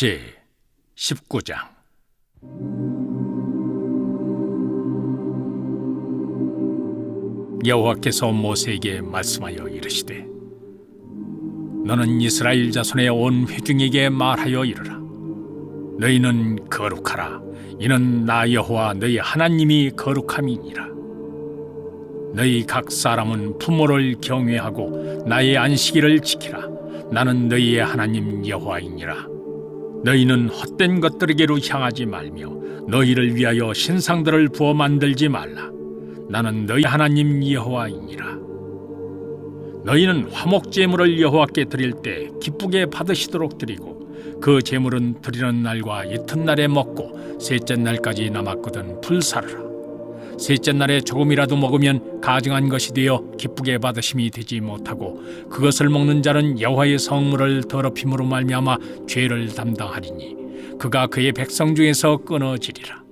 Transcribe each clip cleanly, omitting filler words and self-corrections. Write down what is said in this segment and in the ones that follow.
제 19장. 여호와께서 모세에게 말씀하여 이르시되, 너는 이스라엘 자손의 온 회중에게 말하여 이르라. 너희는 거룩하라. 이는 나 여호와 너희 하나님이 거룩함이니라. 너희 각 사람은 부모를 경외하고 나의 안식일을 지키라. 나는 너희의 하나님 여호와이니라. 너희는 헛된 것들에게로 향하지 말며 너희를 위하여 신상들을 부어 만들지 말라. 나는 너희 하나님 여호와이니라. 너희는 화목 제물을 여호와께 드릴 때 기쁘게 받으시도록 드리고, 그 제물은 드리는 날과 이튿날에 먹고 셋째 날까지 남았거든 불사르라. 셋째 날에 조금이라도 먹으면 가증한 것이 되어 기쁘게 받으심이 되지 못하고, 그것을 먹는 자는 여호와의 성물을 더럽힘으로 말미암아 죄를 담당하리니 그가 그의 백성 중에서 끊어지리라.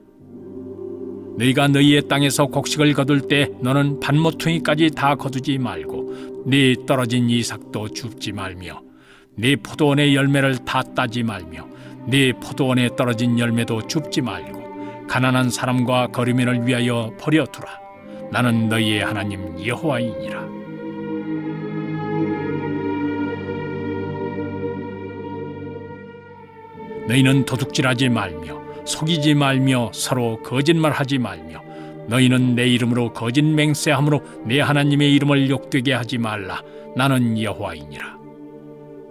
너희가 너희의 땅에서 곡식을 거둘 때 너는 밭모퉁이까지 다 거두지 말고 네 떨어진 이삭도 줍지 말며 네 포도원의 열매를 다 따지 말며 네 포도원에 떨어진 열매도 줍지 말고 가난한 사람과 거류민을 위하여 버려두라. 나는 너희의 하나님 여호와이니라. 너희는 도둑질하지 말며 속이지 말며 서로 거짓말하지 말며 너희는 내 이름으로 거짓 맹세함으로 내 하나님의 이름을 욕되게 하지 말라. 나는 여호와이니라.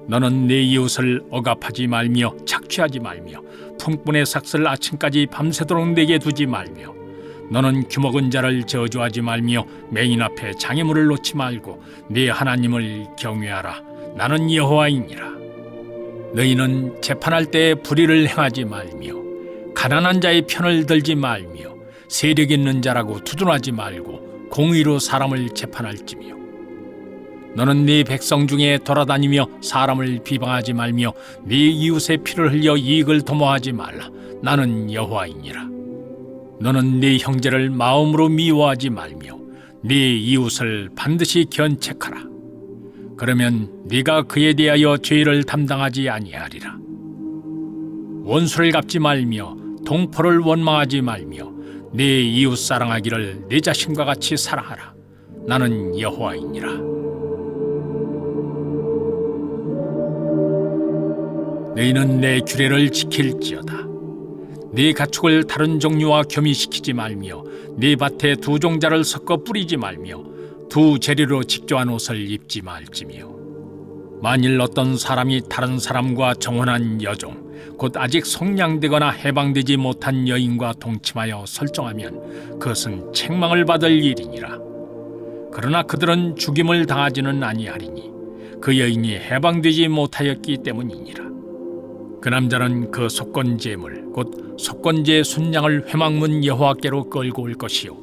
너는 내 이웃을 억압하지 말며 착취하지 말며 풍분의 삭슬 아침까지 밤새도록 내게 두지 말며 너는 규먹은 자를 저주하지 말며 맹인 앞에 장애물을 놓지 말고 네 하나님을 경외하라. 나는 여호와이니라. 너희는 재판할 때 불의를 행하지 말며 가난한 자의 편을 들지 말며 세력 있는 자라고 두둔하지 말고 공의로 사람을 재판할지며 너는 네 백성 중에 돌아다니며 사람을 비방하지 말며 네 이웃의 피를 흘려 이익을 도모하지 말라. 나는 여호와이니라. 너는 네 형제를 마음으로 미워하지 말며 네 이웃을 반드시 견책하라. 그러면 네가 그에 대하여 죄를 담당하지 아니하리라. 원수를 갚지 말며 동포를 원망하지 말며 네 이웃 사랑하기를 네 자신과 같이 사랑하라. 나는 여호와이니라. 너희는 내 규례를 지킬지어다. 네 가축을 다른 종류와 겸이시키지 말며 네 밭에 두 종자를 섞어 뿌리지 말며 두 재료로 직조한 옷을 입지 말지며 만일 어떤 사람이 다른 사람과 정혼한 여종 곧 아직 속량되거나 해방되지 못한 여인과 동침하여 설정하면 그것은 책망을 받을 일이니라. 그러나 그들은 죽임을 당하지는 아니하리니 그 여인이 해방되지 못하였기 때문이니라. 그 남자는 그 속건 제물 곧 속건제 순양을 회막문 여호와께로 끌고 올 것이요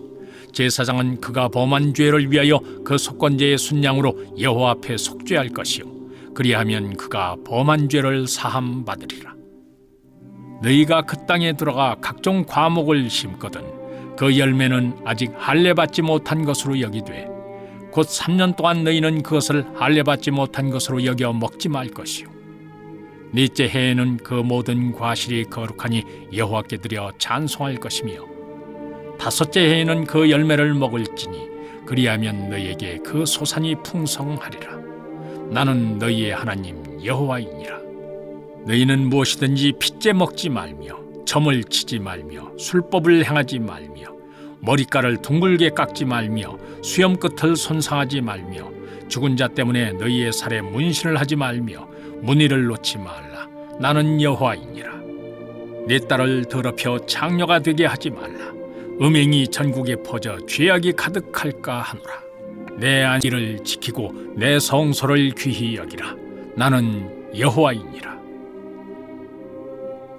제사장은 그가 범한 죄를 위하여 그 속건제의 순양으로 여호와 앞에 속죄할 것이요 그리하면 그가 범한 죄를 사함 받으리라. 너희가 그 땅에 들어가 각종 과목을 심거든 그 열매는 아직 할례 받지 못한 것으로 여기되 곧 3년 동안 너희는 그것을 할례 받지 못한 것으로 여겨 먹지 말 것이요 넷째 해에는 그 모든 과실이 거룩하니 여호와께 드려 찬송할 것이며 다섯째 해에는 그 열매를 먹을지니 그리하면 너희에게 그 소산이 풍성하리라. 나는 너희의 하나님 여호와이니라. 너희는 무엇이든지 핏째 먹지 말며 점을 치지 말며 술법을 행하지 말며 머리카락을 둥글게 깎지 말며 수염 끝을 손상하지 말며 죽은 자 때문에 너희의 살에 문신을 하지 말며 문의를 놓지 말라. 나는 여호와이니라. 내 딸을 더럽혀 창녀가 되게 하지 말라. 음행이 전국에 퍼져 죄악이 가득할까 하노라. 내 안식일을 지키고 내 성소를 귀히 여기라. 나는 여호와이니라.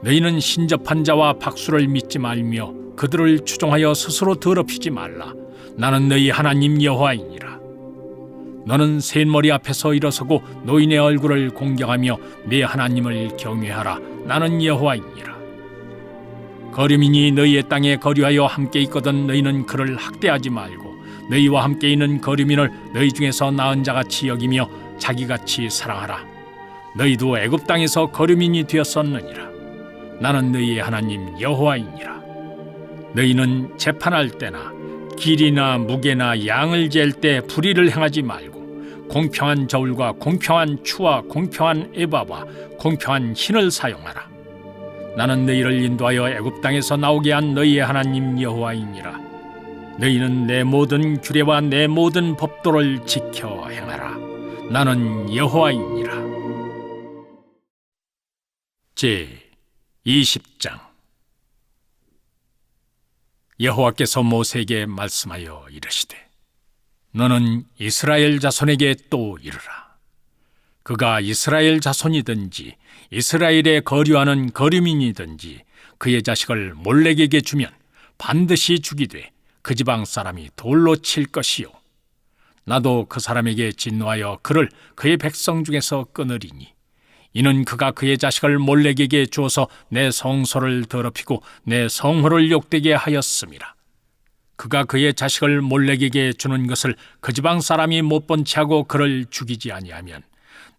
너희는 신접한 자와 박수를 믿지 말며 그들을 추종하여 스스로 더럽히지 말라. 나는 너희 하나님 여호와이니라. 너는 셋머리 앞에서 일어서고 노인의 얼굴을 공경하며 네 하나님을 경외하라. 나는 여호와이니라. 거류민이 너희의 땅에 거류하여 함께 있거든 너희는 그를 학대하지 말고 너희와 함께 있는 거류민을 너희 중에서 나은 자같이 여기며 자기같이 사랑하라. 너희도 애굽 땅에서 거류민이 되었었느니라. 나는 너희의 하나님 여호와이니라. 너희는 재판할 때나 길이나 무게나 양을 잴 때 불의를 행하지 말고 공평한 저울과 공평한 추와 공평한 에바와 공평한 흰을 사용하라. 나는 너희를 인도하여 애굽 땅에서 나오게 한 너희의 하나님 여호와이니라. 너희는 내 모든 규례와 내 모든 법도를 지켜 행하라. 나는 여호와이니라. 제 20장. 여호와께서 모세에게 말씀하여 이르시되, 너는 이스라엘 자손에게 또 이르라. 그가 이스라엘 자손이든지 이스라엘에 거류하는 거류민이든지 그의 자식을 몰렉에게 주면 반드시 죽이되 그 지방 사람이 돌로 칠 것이요, 나도 그 사람에게 진노하여 그를 그의 백성 중에서 끊으리니, 이는 그가 그의 자식을 몰렉에게 주어서 내 성소를 더럽히고 내 성호를 욕되게 하였음이라. 그가 그의 자식을 몰렉에게 주는 것을 그 지방 사람이 못 본 채하고 그를 죽이지 아니하면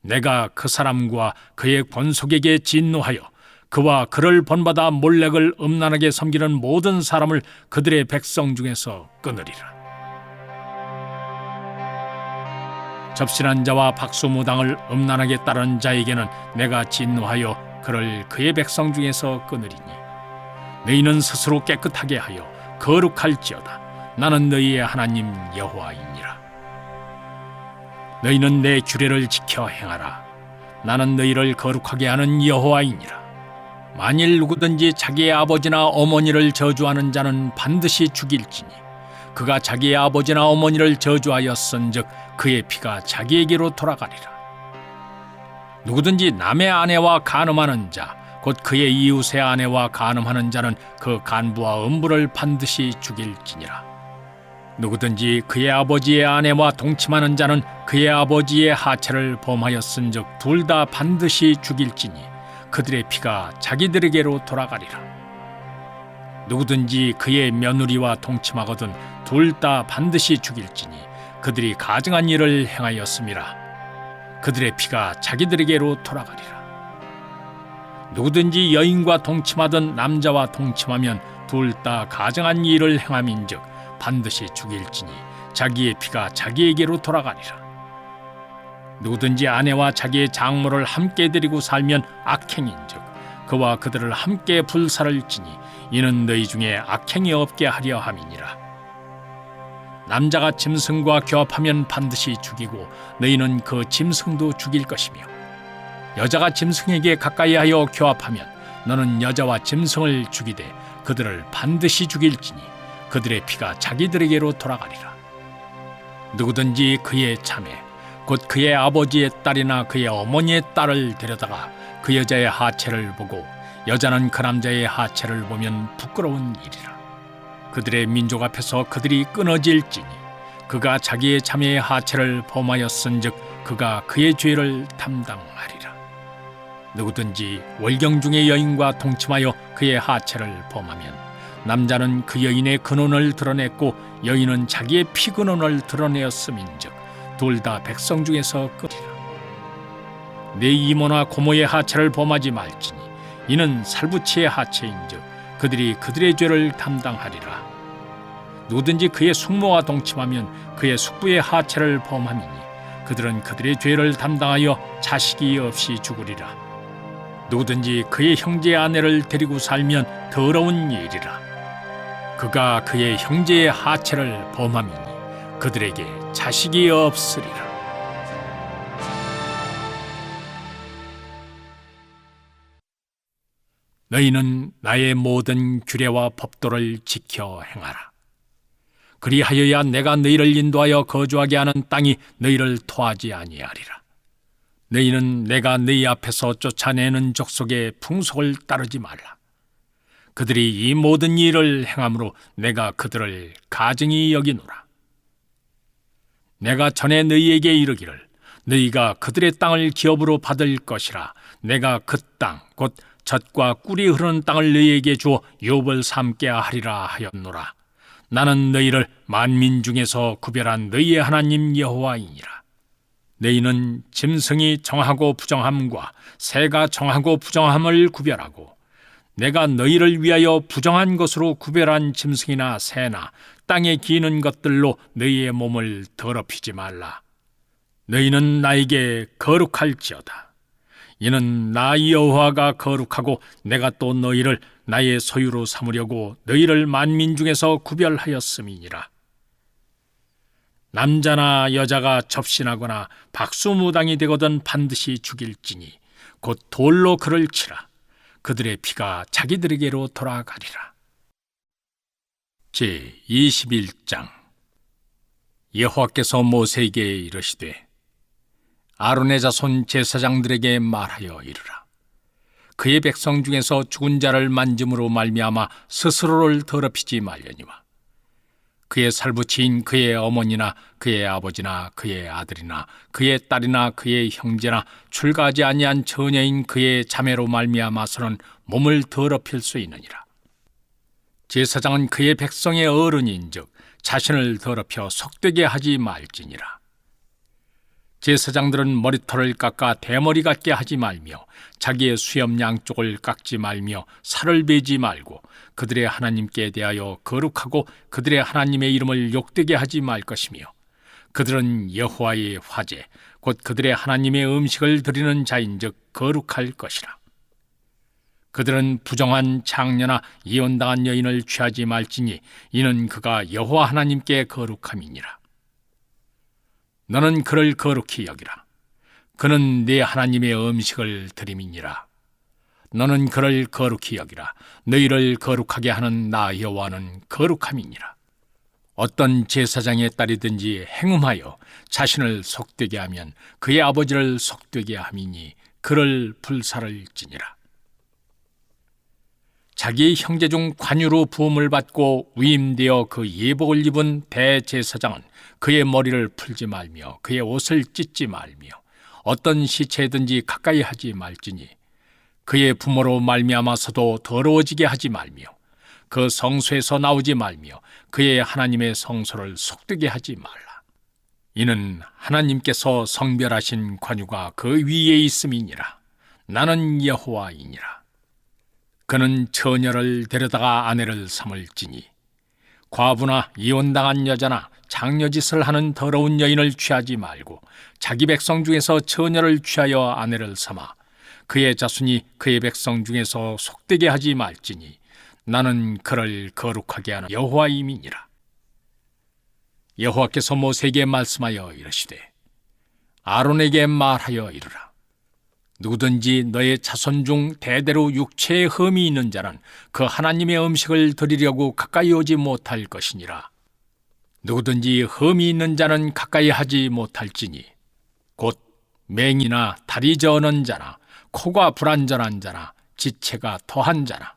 내가 그 사람과 그의 권속에게 진노하여 그와 그를 본받아 몰렉을 음란하게 섬기는 모든 사람을 그들의 백성 중에서 끊으리라. 접신한 자와 박수무당을 음란하게 따르는 자에게는 내가 진노하여 그를 그의 백성 중에서 끊으리니, 너희는 스스로 깨끗하게 하여 거룩할지어다. 나는 너희의 하나님 여호와이니라. 너희는 내 규례를 지켜 행하라. 나는 너희를 거룩하게 하는 여호와이니라. 만일 누구든지 자기의 아버지나 어머니를 저주하는 자는 반드시 죽일지니, 그가 자기의 아버지나 어머니를 저주하였은즉 그의 피가 자기에게로 돌아가리라. 누구든지 남의 아내와 간음하는 자, 곧 그의 이웃의 아내와 간음하는 자는 그 간부와 음부를 반드시 죽일지니라. 누구든지 그의 아버지의 아내와 동침하는 자는 그의 아버지의 하체를 범하였은즉 둘 다 반드시 죽일지니 그들의 피가 자기들에게로 돌아가리라. 누구든지 그의 며느리와 동침하거든 둘 다 반드시 죽일지니 그들이 가증한 일을 행하였음이라. 그들의 피가 자기들에게로 돌아가리라. 누구든지 여인과 동침하던 남자와 동침하면 둘 다 가증한 일을 행함인즉 반드시 죽일지니 자기의 피가 자기에게로 돌아가리라. 누구든지 아내와 자기의 장모를 함께 데리고 살면 악행인즉 그와 그들을 함께 불살을 지니 이는 너희 중에 악행이 없게 하려 함이니라. 남자가 짐승과 교합하면 반드시 죽이고 너희는 그 짐승도 죽일 것이며, 여자가 짐승에게 가까이하여 교합하면 너는 여자와 짐승을 죽이되 그들을 반드시 죽일지니 그들의 피가 자기들에게로 돌아가리라. 누구든지 그의 자매 곧 그의 아버지의 딸이나 그의 어머니의 딸을 데려다가 그 여자의 하체를 보고 여자는 그 남자의 하체를 보면 부끄러운 일이라. 그들의 민족 앞에서 그들이 끊어질지니 그가 자기의 자매의 하체를 범하였은즉 그가 그의 죄를 담당하리라. 누구든지 월경 중의 여인과 동침하여 그의 하체를 범하면 남자는 그 여인의 근원을 드러냈고 여인은 자기의 피근원을 드러내었음인즉 둘 다 백성 중에서 끊으리라. 내 이모나 고모의 하체를 범하지 말지니 이는 살부치의 하체인즉 그들이 그들의 죄를 담당하리라. 누구든지 그의 숙모와 동침하면 그의 숙부의 하체를 범함이니 그들은 그들의 죄를 담당하여 자식이 없이 죽으리라. 누구든지 그의 형제의 아내를 데리고 살면 더러운 일이라. 그가 그의 형제의 하체를 범함이니 그들에게 자식이 없으리라. 너희는 나의 모든 규례와 법도를 지켜 행하라. 그리하여야 내가 너희를 인도하여 거주하게 하는 땅이 너희를 토하지 아니하리라. 너희는 내가 너희 앞에서 쫓아내는 족속의 풍속을 따르지 말라. 그들이 이 모든 일을 행함으로 내가 그들을 가증히 여기노라. 내가 전에 너희에게 이르기를 너희가 그들의 땅을 기업으로 받을 것이라. 내가 그 땅 곧 젖과 꿀이 흐르는 땅을 너희에게 주어 유업을 삼게 하리라 하였노라. 나는 너희를 만민 중에서 구별한 너희의 하나님 여호와이니라. 너희는 짐승이 정하고 부정함과 새가 정하고 부정함을 구별하고 내가 너희를 위하여 부정한 것으로 구별한 짐승이나 새나 땅에 기는 것들로 너희의 몸을 더럽히지 말라. 너희는 나에게 거룩할지어다. 이는 나 여호와가 거룩하고 내가 또 너희를 나의 소유로 삼으려고 너희를 만민 중에서 구별하였음이니라. 남자나 여자가 접신하거나 박수무당이 되거든 반드시 죽일지니 곧 돌로 그를 치라. 그들의 피가 자기들에게로 돌아가리라. 제21장. 여호와께서 모세에게 이르시되 아론의 자손 제사장들에게 말하여 이르라. 그의 백성 중에서 죽은 자를 만짐으로 말미암아 스스로를 더럽히지 말려니와 그의 살부치인 그의 어머니나 그의 아버지나 그의 아들이나 그의 딸이나 그의 형제나 출가하지 아니한 처녀인 그의 자매로 말미암아서는 몸을 더럽힐 수 있느니라. 제사장은 그의 백성의 어른인즉 자신을 더럽혀 속되게 하지 말지니라. 제사장들은 머리털을 깎아 대머리 같게 하지 말며 자기의 수염 양쪽을 깎지 말며 살을 베지 말고 그들의 하나님께 대하여 거룩하고 그들의 하나님의 이름을 욕되게 하지 말 것이며 그들은 여호와의 화제 곧 그들의 하나님의 음식을 드리는 자인즉 거룩할 것이라. 그들은 부정한 장녀나 이혼당한 여인을 취하지 말지니 이는 그가 여호와 하나님께 거룩함이니라. 너는 그를 거룩히 여기라. 그는 네 하나님의 음식을 드림이니라. 너는 그를 거룩히 여기라. 너희를 거룩하게 하는 나 여호와는 거룩함이니라. 어떤 제사장의 딸이든지 행음하여 자신을 속되게 하면 그의 아버지를 속되게 함이니 그를 불살을지니라. 자기 형제 중 관유로 부음을 받고 위임되어 그 예복을 입은 대제사장은 그의 머리를 풀지 말며 그의 옷을 찢지 말며 어떤 시체든지 가까이 하지 말지니 그의 부모로 말미암아서도 더러워지게 하지 말며 그 성소에서 나오지 말며 그의 하나님의 성소를 속되게 하지 말라. 이는 하나님께서 성별하신 관유가 그 위에 있음이니라. 나는 여호와이니라. 그는 처녀를 데려다가 아내를 삼을지니 과부나 이혼당한 여자나 장녀짓을 하는 더러운 여인을 취하지 말고 자기 백성 중에서 처녀를 취하여 아내를 삼아 그의 자손이 그의 백성 중에서 속되게 하지 말지니 나는 그를 거룩하게 하는 여호와임이니라. 여호와께서 모세에게 말씀하여 이르시되 아론에게 말하여 이르라. 누구든지 너의 자손 중 대대로 육체에 흠이 있는 자는 그 하나님의 음식을 드리려고 가까이 오지 못할 것이니라. 누구든지 흠이 있는 자는 가까이 하지 못할지니 곧 맹이나 다리 저는 자나 코가 불안전한 자나 지체가 더한 자나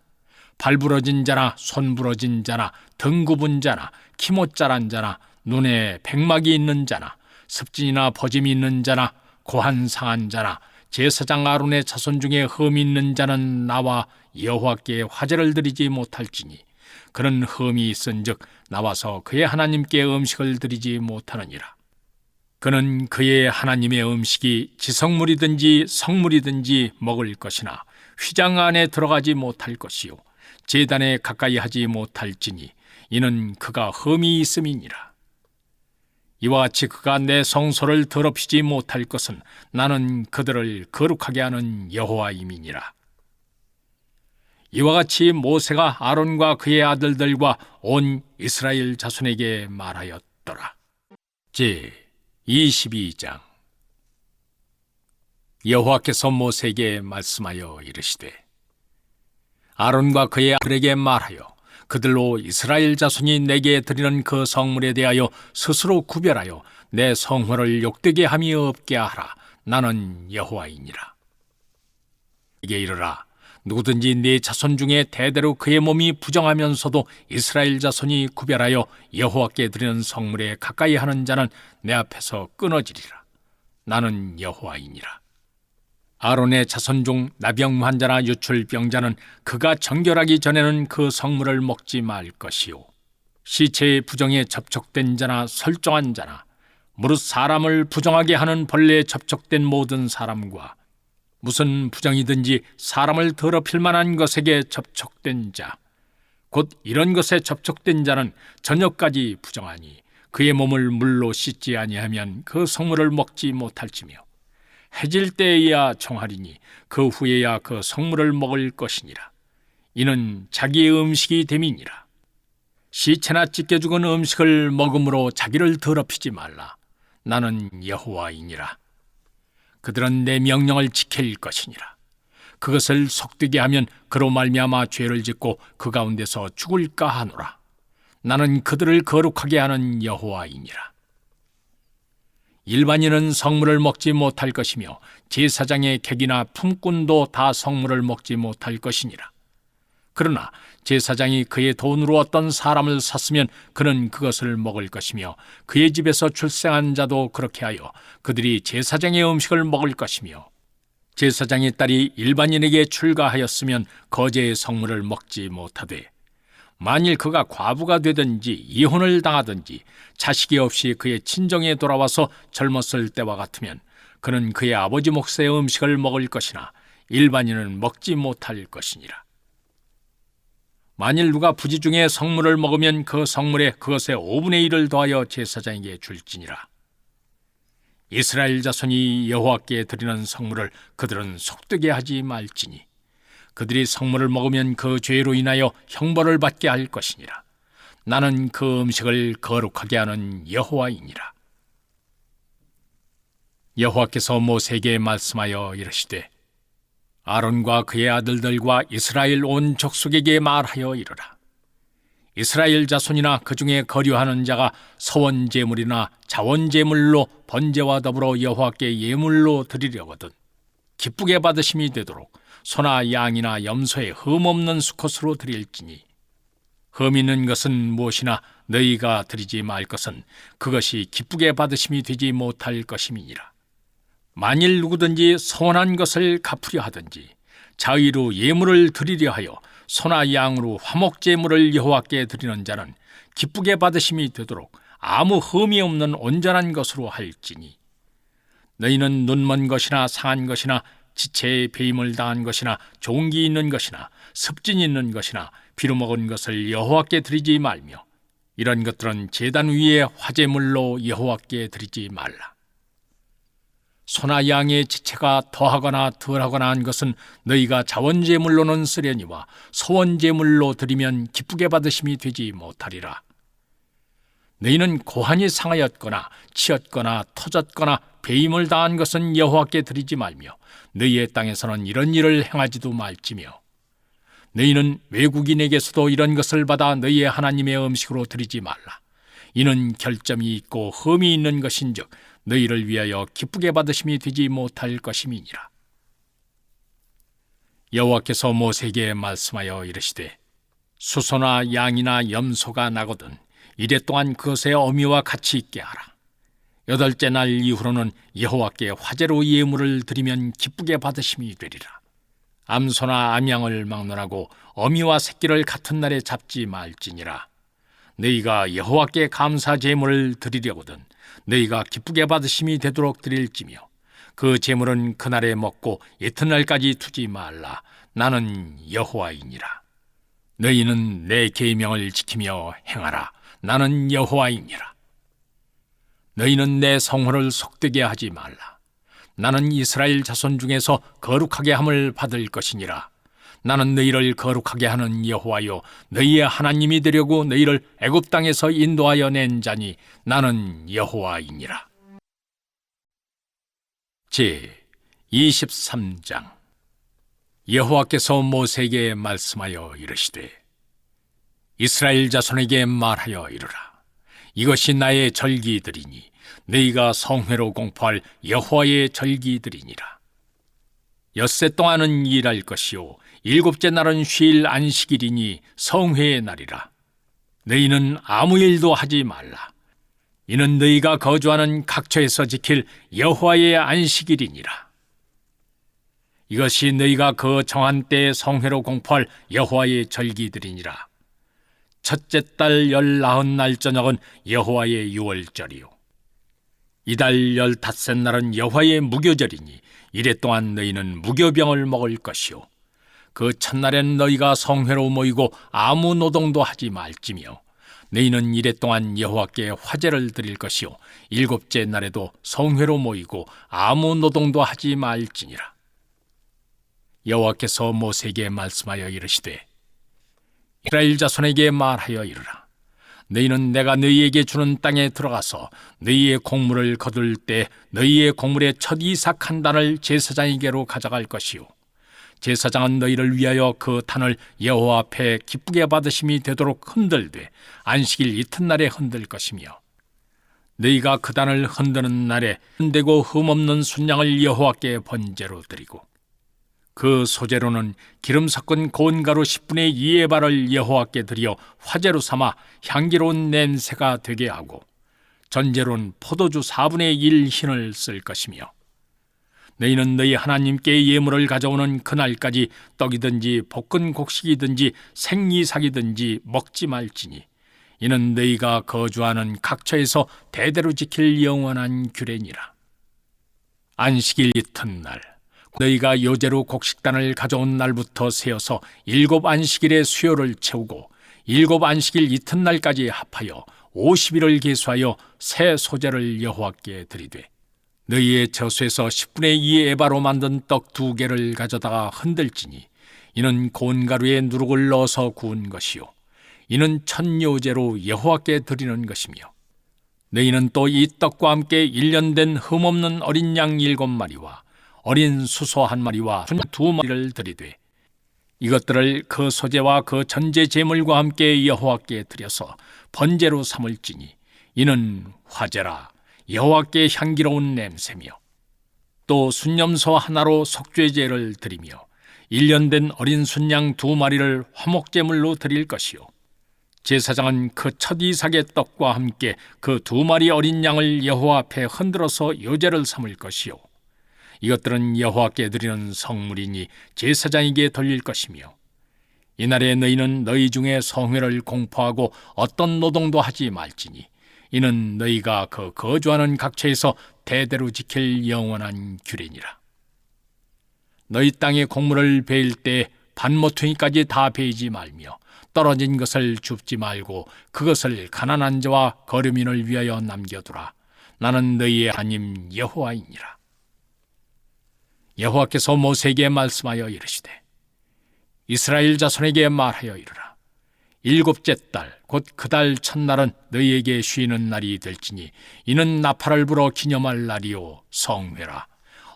발 부러진 자나 손 부러진 자나 등 굽은 자나 키 못 자란 자나 눈에 백막이 있는 자나 습진이나 버짐이 있는 자나 고한 상한 자나 제사장 아론의 자손 중에 흠이 있는 자는 나와 여호와께 화제를 드리지 못할지니 그런 흠이 있은즉 나와서 그의 하나님께 음식을 드리지 못하느니라. 그는 그의 하나님의 음식이 지성물이든지 성물이든지 먹을 것이나 휘장 안에 들어가지 못할 것이요 제단에 가까이 하지 못할지니 이는 그가 흠이 있음이니라. 이와 같이 그가 내 성소를 더럽히지 못할 것은 나는 그들을 거룩하게 하는 여호와임이니라. 이와 같이 모세가 아론과 그의 아들들과 온 이스라엘 자손에게 말하였더라. 제22장. 여호와께서 모세에게 말씀하여 이르시되 아론과 그의 아들에게 말하여 그들로 이스라엘 자손이 내게 드리는 그 성물에 대하여 스스로 구별하여 내 성화를 욕되게 함이 없게 하라. 나는 여호와이니라. 이게 이르라. 누구든지 네 자손 중에 대대로 그의 몸이 부정하면서도 이스라엘 자손이 구별하여 여호와께 드리는 성물에 가까이 하는 자는 내 앞에서 끊어지리라. 나는 여호와이니라. 아론의 자손 중 나병 환자나 유출병자는 그가 정결하기 전에는 그 성물을 먹지 말 것이요 시체의 부정에 접촉된 자나 설정한 자나 무릇 사람을 부정하게 하는 벌레에 접촉된 모든 사람과 무슨 부정이든지 사람을 더럽힐 만한 것에게 접촉된 자, 곧 이런 것에 접촉된 자는 저녁까지 부정하니 그의 몸을 물로 씻지 아니하면 그 성물을 먹지 못할지며 해질 때에야 정하리니 그 후에야 그 성물을 먹을 것이니라. 이는 자기의 음식이 됨이니라. 시체나 찢겨 죽은 음식을 먹음으로 자기를 더럽히지 말라. 나는 여호와이니라. 그들은 내 명령을 지킬 것이니라. 그것을 속되게 하면 그로 말미암아 죄를 짓고 그 가운데서 죽을까 하노라. 나는 그들을 거룩하게 하는 여호와이니라. 일반인은 성물을 먹지 못할 것이며 제사장의 객이나 품꾼도 다 성물을 먹지 못할 것이니라. 그러나 제사장이 그의 돈으로 어떤 사람을 샀으면 그는 그것을 먹을 것이며 그의 집에서 출생한 자도 그렇게 하여 그들이 제사장의 음식을 먹을 것이며 제사장의 딸이 일반인에게 출가하였으면 거제의 성물을 먹지 못하되 만일 그가 과부가 되든지 이혼을 당하든지 자식이 없이 그의 친정에 돌아와서 젊었을 때와 같으면 그는 그의 아버지 몫의 음식을 먹을 것이나 일반인은 먹지 못할 것이니라. 만일 누가 부지 중에 성물을 먹으면 그 성물에 그것의 5분의 1을 더하여 제사장에게 줄지니라. 이스라엘 자손이 여호와께 드리는 성물을 그들은 속되게 하지 말지니 그들이 성물을 먹으면 그 죄로 인하여 형벌을 받게 할 것이니라. 나는 그 음식을 거룩하게 하는 여호와이니라. 여호와께서 모세에게 말씀하여 이르시되 아론과 그의 아들들과 이스라엘 온 족속에게 말하여 이르라. 이스라엘 자손이나 그 중에 거류하는 자가 서원 제물이나 자원 제물로 번제와 더불어 여호와께 예물로 드리려거든 기쁘게 받으심이 되도록 소나 양이나 염소의 흠 없는 수컷으로 드릴지니 흠 있는 것은 무엇이나 너희가 드리지 말 것은 그것이 기쁘게 받으심이 되지 못할 것임이니라. 만일 누구든지 서원한 것을 갚으려 하든지 자의로 예물을 드리려 하여 소나 양으로 화목제물을 여호와께 드리는 자는 기쁘게 받으심이 되도록 아무 흠이 없는 온전한 것으로 할지니 너희는 눈먼 것이나 상한 것이나 지체에 배임을 당한 것이나 종기 있는 것이나 습진 있는 것이나 비루 먹은 것을 여호와께 드리지 말며 이런 것들은 제단 위에 화제물로 여호와께 드리지 말라. 소나 양의 지체가 더하거나 덜하거나 한 것은 너희가 자원제물로는 쓰려니와 소원제물로 드리면 기쁘게 받으심이 되지 못하리라. 너희는 고환이 상하였거나 치였거나 터졌거나 배임을 당한 것은 여호와께 드리지 말며 너희의 땅에서는 이런 일을 행하지도 말지며 너희는 외국인에게서도 이런 것을 받아 너희의 하나님의 음식으로 드리지 말라. 이는 결점이 있고 흠이 있는 것인즉 너희를 위하여 기쁘게 받으심이 되지 못할 것임이니라. 여호와께서 모세에게 말씀하여 이르시되 수소나 양이나 염소가 나거든 이래 동안 그것의 어미와 같이 있게 하라. 8째 날 이후로는 여호와께 화제로 예물을 드리면 기쁘게 받으심이 되리라. 암소나 암양을 막론하고 어미와 새끼를 같은 날에 잡지 말지니라. 너희가 여호와께 감사 제물을 드리려거든 너희가 기쁘게 받으심이 되도록 드릴지며 그 제물은 그날에 먹고 이튿날까지 두지 말라. 나는 여호와이니라. 너희는 내 계명을 지키며 행하라. 나는 여호와이니라. 너희는 내 성호를 속되게 하지 말라. 나는 이스라엘 자손 중에서 거룩하게 함을 받을 것이니라. 나는 너희를 거룩하게 하는 여호와요 너희의 하나님이 되려고 너희를 애굽 땅에서 인도하여 낸 자니 나는 여호와이니라. 제 23장. 여호와께서 모세에게 말씀하여 이르시되 이스라엘 자손에게 말하여 이르라. 이것이 나의 절기들이니 너희가 성회로 공포할 여호와의 절기들이니라. 엿새 동안은 일할 것이요 7째 날은 쉴 안식일이니 성회의 날이라. 너희는 아무 일도 하지 말라. 이는 너희가 거주하는 각처에서 지킬 여호와의 안식일이니라. 이것이 너희가 그 정한 때에 성회로 공포할 여호와의 절기들이니라. 첫째 달 19날 저녁은 여호와의 유월절이요 이달 15째 날은 여호와의 무교절이니 이래 동안 너희는 무교병을 먹을 것이요 그 첫날엔 너희가 성회로 모이고 아무 노동도 하지 말지며 너희는 이래 동안 여호와께 화제를 드릴 것이요 일곱째 날에도 성회로 모이고 아무 노동도 하지 말지니라. 여호와께서 모세에게 말씀하여 이르시되 이스라엘 자손에게 말하여 이르라. 너희는 내가 너희에게 주는 땅에 들어가서 너희의 곡물을 거둘 때 너희의 곡물의 첫 이삭 한 단을 제사장에게로 가져갈 것이요 제사장은 너희를 위하여 그 단을 여호와 앞에 기쁘게 받으심이 되도록 흔들되 안식일 이튿날에 흔들 것이며 너희가 그 단을 흔드는 날에 흔되고 흠없는 순양을 여호와께 번제로 드리고 그 소재로는 기름 섞은 고운 가루 10분의 2의 발을 여호와께 드려 화제로 삼아 향기로운 냄새가 되게 하고 전제로는 포도주 4분의 1 흰을 쓸 것이며 너희는 너희 하나님께 예물을 가져오는 그날까지 떡이든지 볶은 곡식이든지 생이삭이든지 먹지 말지니 이는 너희가 거주하는 각처에서 대대로 지킬 영원한 규례니라. 안식일 이튿날 너희가 요제로 곡식단을 가져온 날부터 세어서 7 안식일의 수요를 채우고 7 안식일 이튿날까지 합하여 50일을 계수하여 새 소재를 여호와께 드리되 너희의 저수에서 10분의 2 에바로 만든 떡 2개를 가져다가 흔들지니 이는 고운 가루에 누룩을 넣어서 구운 것이요 이는 첫 요제로 여호와께 드리는 것이며 너희는 또 이 떡과 함께 1년 된 흠없는 어린 양 7마리와 어린 수소 1마리와 순양 2마리를 드리되 이것들을 그 소재와 그 전제 제물과 함께 여호와께 드려서 번제로 삼을지니 이는 화제라 여호와께 향기로운 냄새며 또 순염소 하나로 속죄제를 드리며 1년 된 어린 순양 2마리를 화목제물로 드릴 것이요 제사장은 그 첫 이삭의 떡과 함께 그 2마리 어린 양을 여호와 앞에 흔들어서 요제를 삼을 것이요 이것들은 여호와께 드리는 성물이니 제사장에게 돌릴 것이며 이날에 너희는 너희 중에 성회를 공포하고 어떤 노동도 하지 말지니 이는 너희가 그 거주하는 각처에서 대대로 지킬 영원한 규례니라. 너희 땅의 곡물을 베일 때 반모퉁이까지 다 베이지 말며 떨어진 것을 줍지 말고 그것을 가난한 자와 거류민을 위하여 남겨두라. 나는 너희의 하나님 여호와이니라. 여호와께서 모세에게 말씀하여 이르시되 이스라엘 자손에게 말하여 이르라. 7째 달 곧 그 달 첫날은 너희에게 쉬는 날이 될지니 이는 나팔을 불어 기념할 날이요 성회라.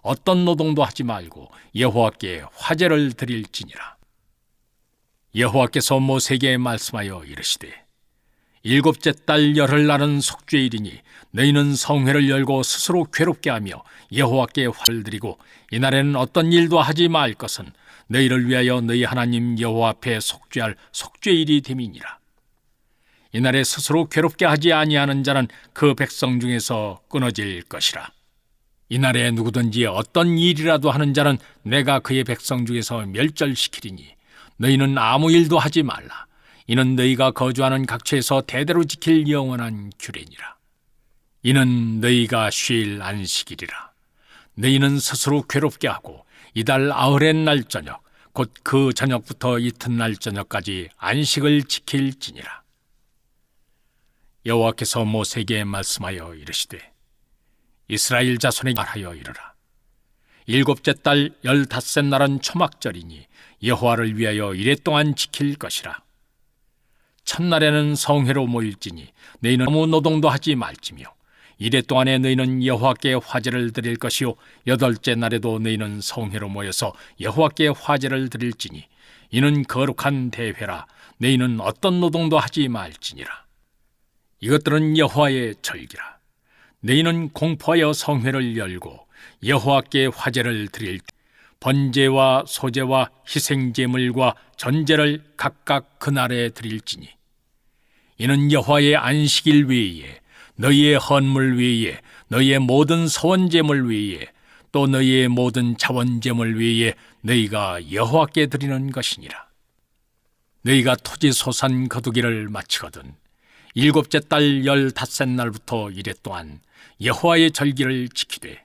어떤 노동도 하지 말고 여호와께 화제를 드릴지니라. 여호와께서 모세에게 말씀하여 이르시되 7째 달 열흘날은 속죄일이니 너희는 성회를 열고 스스로 괴롭게 하며 여호와께 화를 드리고 이날에는 어떤 일도 하지 말 것은 너희를 위하여 너희 하나님 여호와 앞에 속죄할 속죄일이 됨이니라. 이날에 스스로 괴롭게 하지 아니하는 자는 그 백성 중에서 끊어질 것이라. 이날에 누구든지 어떤 일이라도 하는 자는 내가 그의 백성 중에서 멸절시키리니 너희는 아무 일도 하지 말라. 이는 너희가 거주하는 각처에서 대대로 지킬 영원한 규례니라. 이는 너희가 쉴 안식일이라. 너희는 스스로 괴롭게 하고 이달 아흘의 날 저녁 곧 그 저녁부터 이튿날 저녁까지 안식을 지킬지니라. 여호와께서 모세에게 말씀하여 이르시되 이스라엘 자손에게 말하여 이르라. 7째 달 15째 날은 초막절이니 여호와를 위하여 이래 동안 지킬 것이라. 첫날에는 성회로 모일지니 너희는 아무 노동도 하지 말지며 이래 동안에 너희는 여호와께 화제를 드릴 것이요 8째 날에도 너희는 성회로 모여서 여호와께 화제를 드릴지니 이는 거룩한 대회라. 너희는 어떤 노동도 하지 말지니라. 이것들은 여호와의 절기라. 너희는 공포하여 성회를 열고 여호와께 화제를 드릴 번제와 소제와 희생제물과 전제를 각각 그날에 드릴지니 이는 여호와의 안식일 외에 너희의 헌물 외에 너희의 모든 서원제물 외에 또 너희의 모든 자원제물 외에 너희가 여호와께 드리는 것이니라. 너희가 토지 소산 거두기를 마치거든 일곱째 달 15날부터 이레 동안 여호와의 절기를 지키되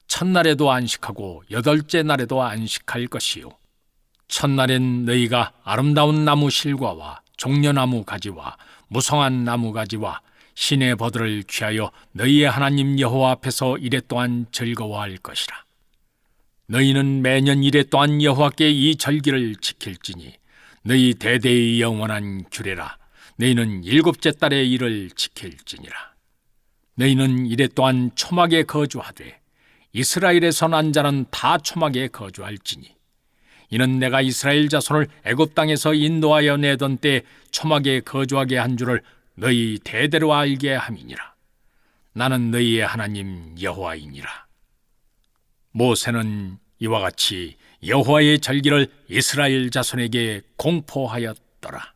첫날에도 안식하고 여덟째 날에도 안식할 것이요 첫날엔 너희가 아름다운 나무 실과와 종려나무 가지와 무성한 나무 가지와 신의 버들을 취하여 너희의 하나님 여호와 앞에서 이레 동안 즐거워할 것이라. 너희는 매년 이레 동안 여호와께 이 절기를 지킬지니 너희 대대의 영원한 규례라. 너희는 일곱째 달의 일을 지킬지니라. 너희는 이레 동안 초막에 거주하되 이스라엘에서 난 자는 다 초막에 거주할지니 이는 내가 이스라엘 자손을 애굽 땅에서 인도하여 내던 때 초막에 거주하게 한 줄을 너희 대대로 알게 함이니라. 나는 너희의 하나님 여호와이니라. 모세는 이와 같이 여호와의 절기를 이스라엘 자손에게 공포하였더라.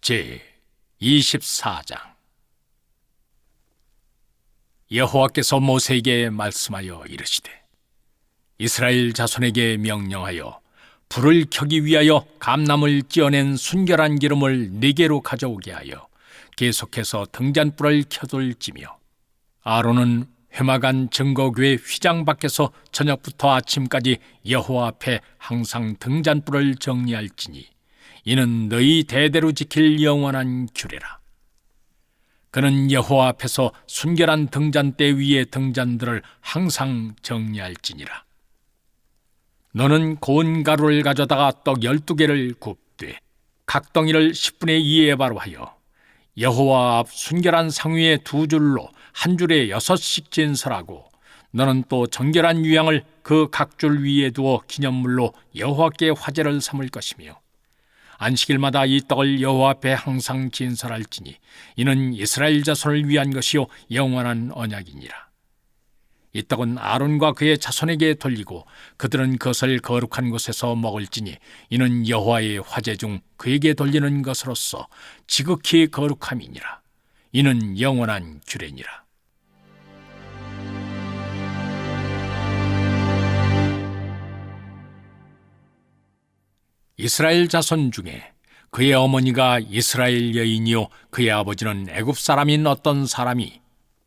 제 24장. 여호와께서 모세에게 말씀하여 이르시되 이스라엘 자손에게 명령하여 불을 켜기 위하여 감람을 찧어낸 순결한 기름을 4개로 가져오게 하여 계속해서 등잔불을 켜둘지며 아론은 회막안 증거궤 휘장 밖에서 저녁부터 아침까지 여호와 앞에 항상 등잔불을 정리할지니 이는 너희 대대로 지킬 영원한 규례라. 그는 여호와 앞에서 순결한 등잔대 위의 등잔들을 항상 정리할지니라. 너는 고운 가루를 가져다가 떡 12개를 굽되 각 덩이를 10분의 2에 바로 하여 여호와 앞 순결한 상 위에 2줄로 한 줄에 6씩 진설하고 너는 또 정결한 유향을 그 각 줄 위에 두어 기념물로 여호와께 화제를 삼을 것이며 안식일마다 이 떡을 여호와 앞에 항상 진설할지니 이는 이스라엘 자손을 위한 것이요 영원한 언약이니라. 이 떡은 아론과 그의 자손에게 돌리고 그들은 그것을 거룩한 곳에서 먹을지니 이는 여호와의 화제 중 그에게 돌리는 것으로서 지극히 거룩함이니라. 이는 영원한 규례니라. 이스라엘 자손 중에 그의 어머니가 이스라엘 여인이요 그의 아버지는 애굽 사람인 어떤 사람이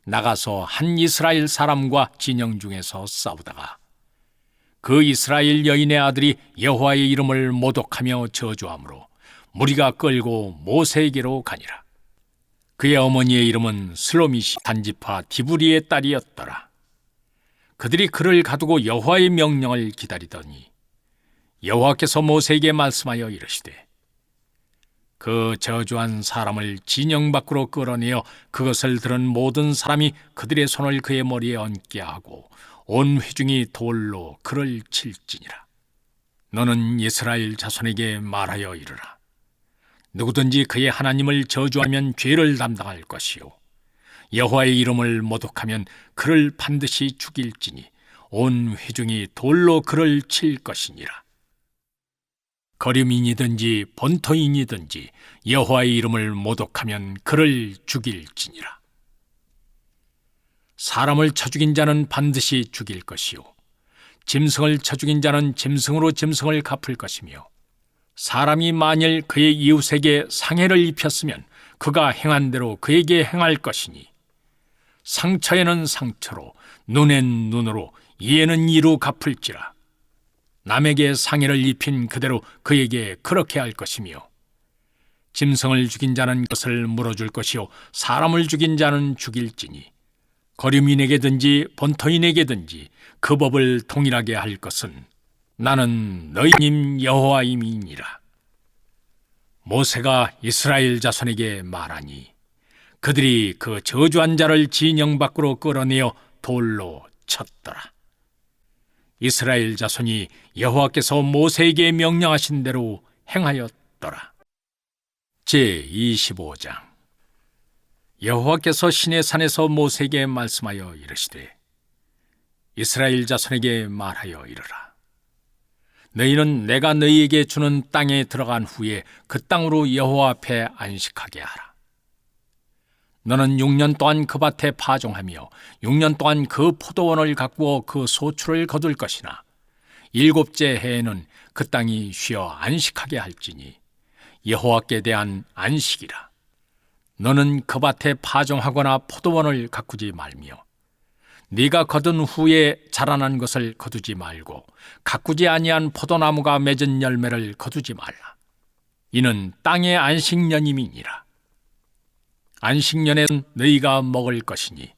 나가서 한 이스라엘 사람과 진영 중에서 싸우다가 그 이스라엘 여인의 아들이 여호와의 이름을 모독하며 저주하므로 무리가 끌고 모세에게로 가니라. 그의 어머니의 이름은 슬로미시 단지파 디브리의 딸이었더라. 그들이 그를 가두고 여호와의 명령을 기다리더니 여호와께서 모세에게 말씀하여 이르시되 그 저주한 사람을 진영 밖으로 끌어내어 그것을 들은 모든 사람이 그들의 손을 그의 머리에 얹게 하고 온 회중이 돌로 그를 칠지니라. 너는 이스라엘 자손에게 말하여 이르라. 누구든지 그의 하나님을 저주하면 죄를 담당할 것이요 여호와의 이름을 모독하면 그를 반드시 죽일지니 온 회중이 돌로 그를 칠 것이니라. 거류민이든지 본토인이든지 여호와의 이름을 모독하면 그를 죽일지니라. 사람을 쳐 죽인 자는 반드시 죽일 것이요 짐승을 쳐 죽인 자는 짐승으로 짐승을 갚을 것이며 사람이 만일 그의 이웃에게 상해를 입혔으면 그가 행한 대로 그에게 행할 것이니 상처에는 상처로 눈엔 눈으로 이에는 이로 갚을지라. 남에게 상해를 입힌 그대로 그에게 그렇게 할 것이며 짐승을 죽인 자는 그것을 물어줄 것이요 사람을 죽인 자는 죽일지니 거류민에게든지 본토인에게든지 그 법을 동일하게 할 것은 나는 너희님 여호와임이니라. 모세가 이스라엘 자손에게 말하니 그들이 그 저주한 자를 진영 밖으로 끌어내어 돌로 쳤더라. 이스라엘 자손이 여호와께서 모세에게 명령하신 대로 행하였더라. 제 25장. 여호와께서 시내 산에서 모세에게 말씀하여 이르시되 이스라엘 자손에게 말하여 이르라. 너희는 내가 너희에게 주는 땅에 들어간 후에 그 땅으로 여호와 앞에 안식하게 하라. 너는 6년 동안 그 밭에 파종하며 6년 동안 그 포도원을 가꾸어 그 소출을 거둘 것이나 7째 해에는 그 땅이 쉬어 안식하게 할지니 여호와께 대한 안식이라. 너는 그 밭에 파종하거나 포도원을 가꾸지 말며 네가 거둔 후에 자라난 것을 거두지 말고 가꾸지 아니한 포도나무가 맺은 열매를 거두지 말라. 이는 땅의 안식년임이니라. 안식년에는 너희가 먹을 것이니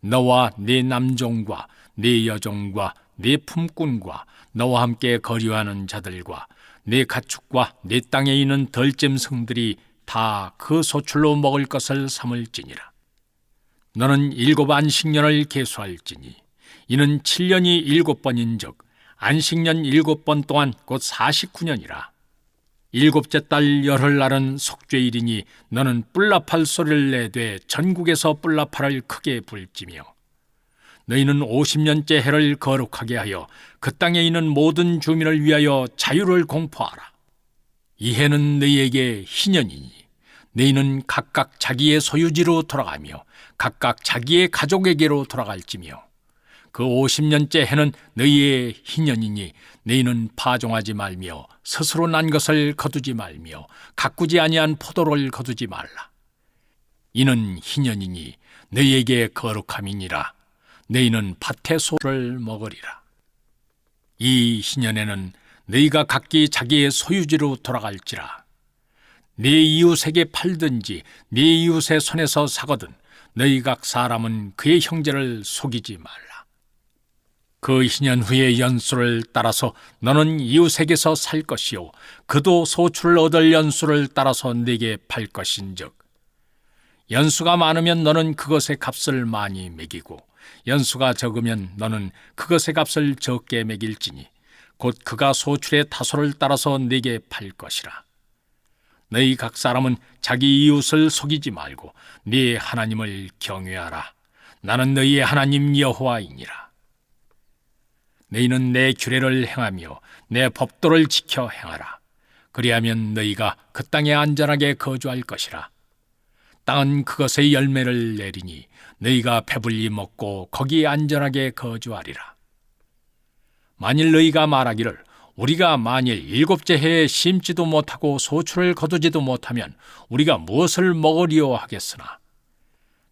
너와 네 남종과 네 여종과 네 품꾼과 너와 함께 거류하는 자들과 네 가축과 네 땅에 있는 덜짐승들이 다 그 소출로 먹을 것을 삼을지니라. 너는 7 안식년을 계수할지니 이는 7년이 7번인즉 안식년 7번 동안 곧 49년이라. 7째 달 열흘날은 속죄일이니 너는 뿔나팔 소리를 내되 전국에서 뿔나팔을 크게 불지며 너희는 50년째 해를 거룩하게 하여 그 땅에 있는 모든 주민을 위하여 자유를 공포하라. 이 해는 너희에게 희년이니 너희는 각각 자기의 소유지로 돌아가며 각각 자기의 가족에게로 돌아갈지며 그 50년째 해는 너희의 희년이니 너희는 파종하지 말며 스스로 난 것을 거두지 말며 가꾸지 아니한 포도를 거두지 말라. 이는 희년이니 너희에게 거룩함이니라. 너희는 밭의 소를 먹으리라. 이 희년에는 너희가 각기 자기의 소유지로 돌아갈지라. 네 이웃에게 팔든지 네 이웃의 손에서 사거든 너희 각 사람은 그의 형제를 속이지 말라. 그 희년 후의 연수를 따라서 너는 이웃에게서 살 것이요 그도 소출을 얻을 연수를 따라서 네게 팔 것인즉 연수가 많으면 너는 그것의 값을 많이 매기고 연수가 적으면 너는 그것의 값을 적게 매길지니 곧 그가 소출의 다소를 따라서 네게 팔 것이라. 너희 각 사람은 자기 이웃을 속이지 말고 네 하나님을 경외하라. 나는 너희의 하나님 여호와이니라. 너희는 내 규례를 행하며 내 법도를 지켜 행하라. 그리하면 너희가 그 땅에 안전하게 거주할 것이라. 땅은 그것의 열매를 내리니 너희가 배불리 먹고 거기에 안전하게 거주하리라. 만일 너희가 말하기를 우리가 만일 7째 해에 심지도 못하고 소출을 거두지도 못하면 우리가 무엇을 먹으리요 하겠으나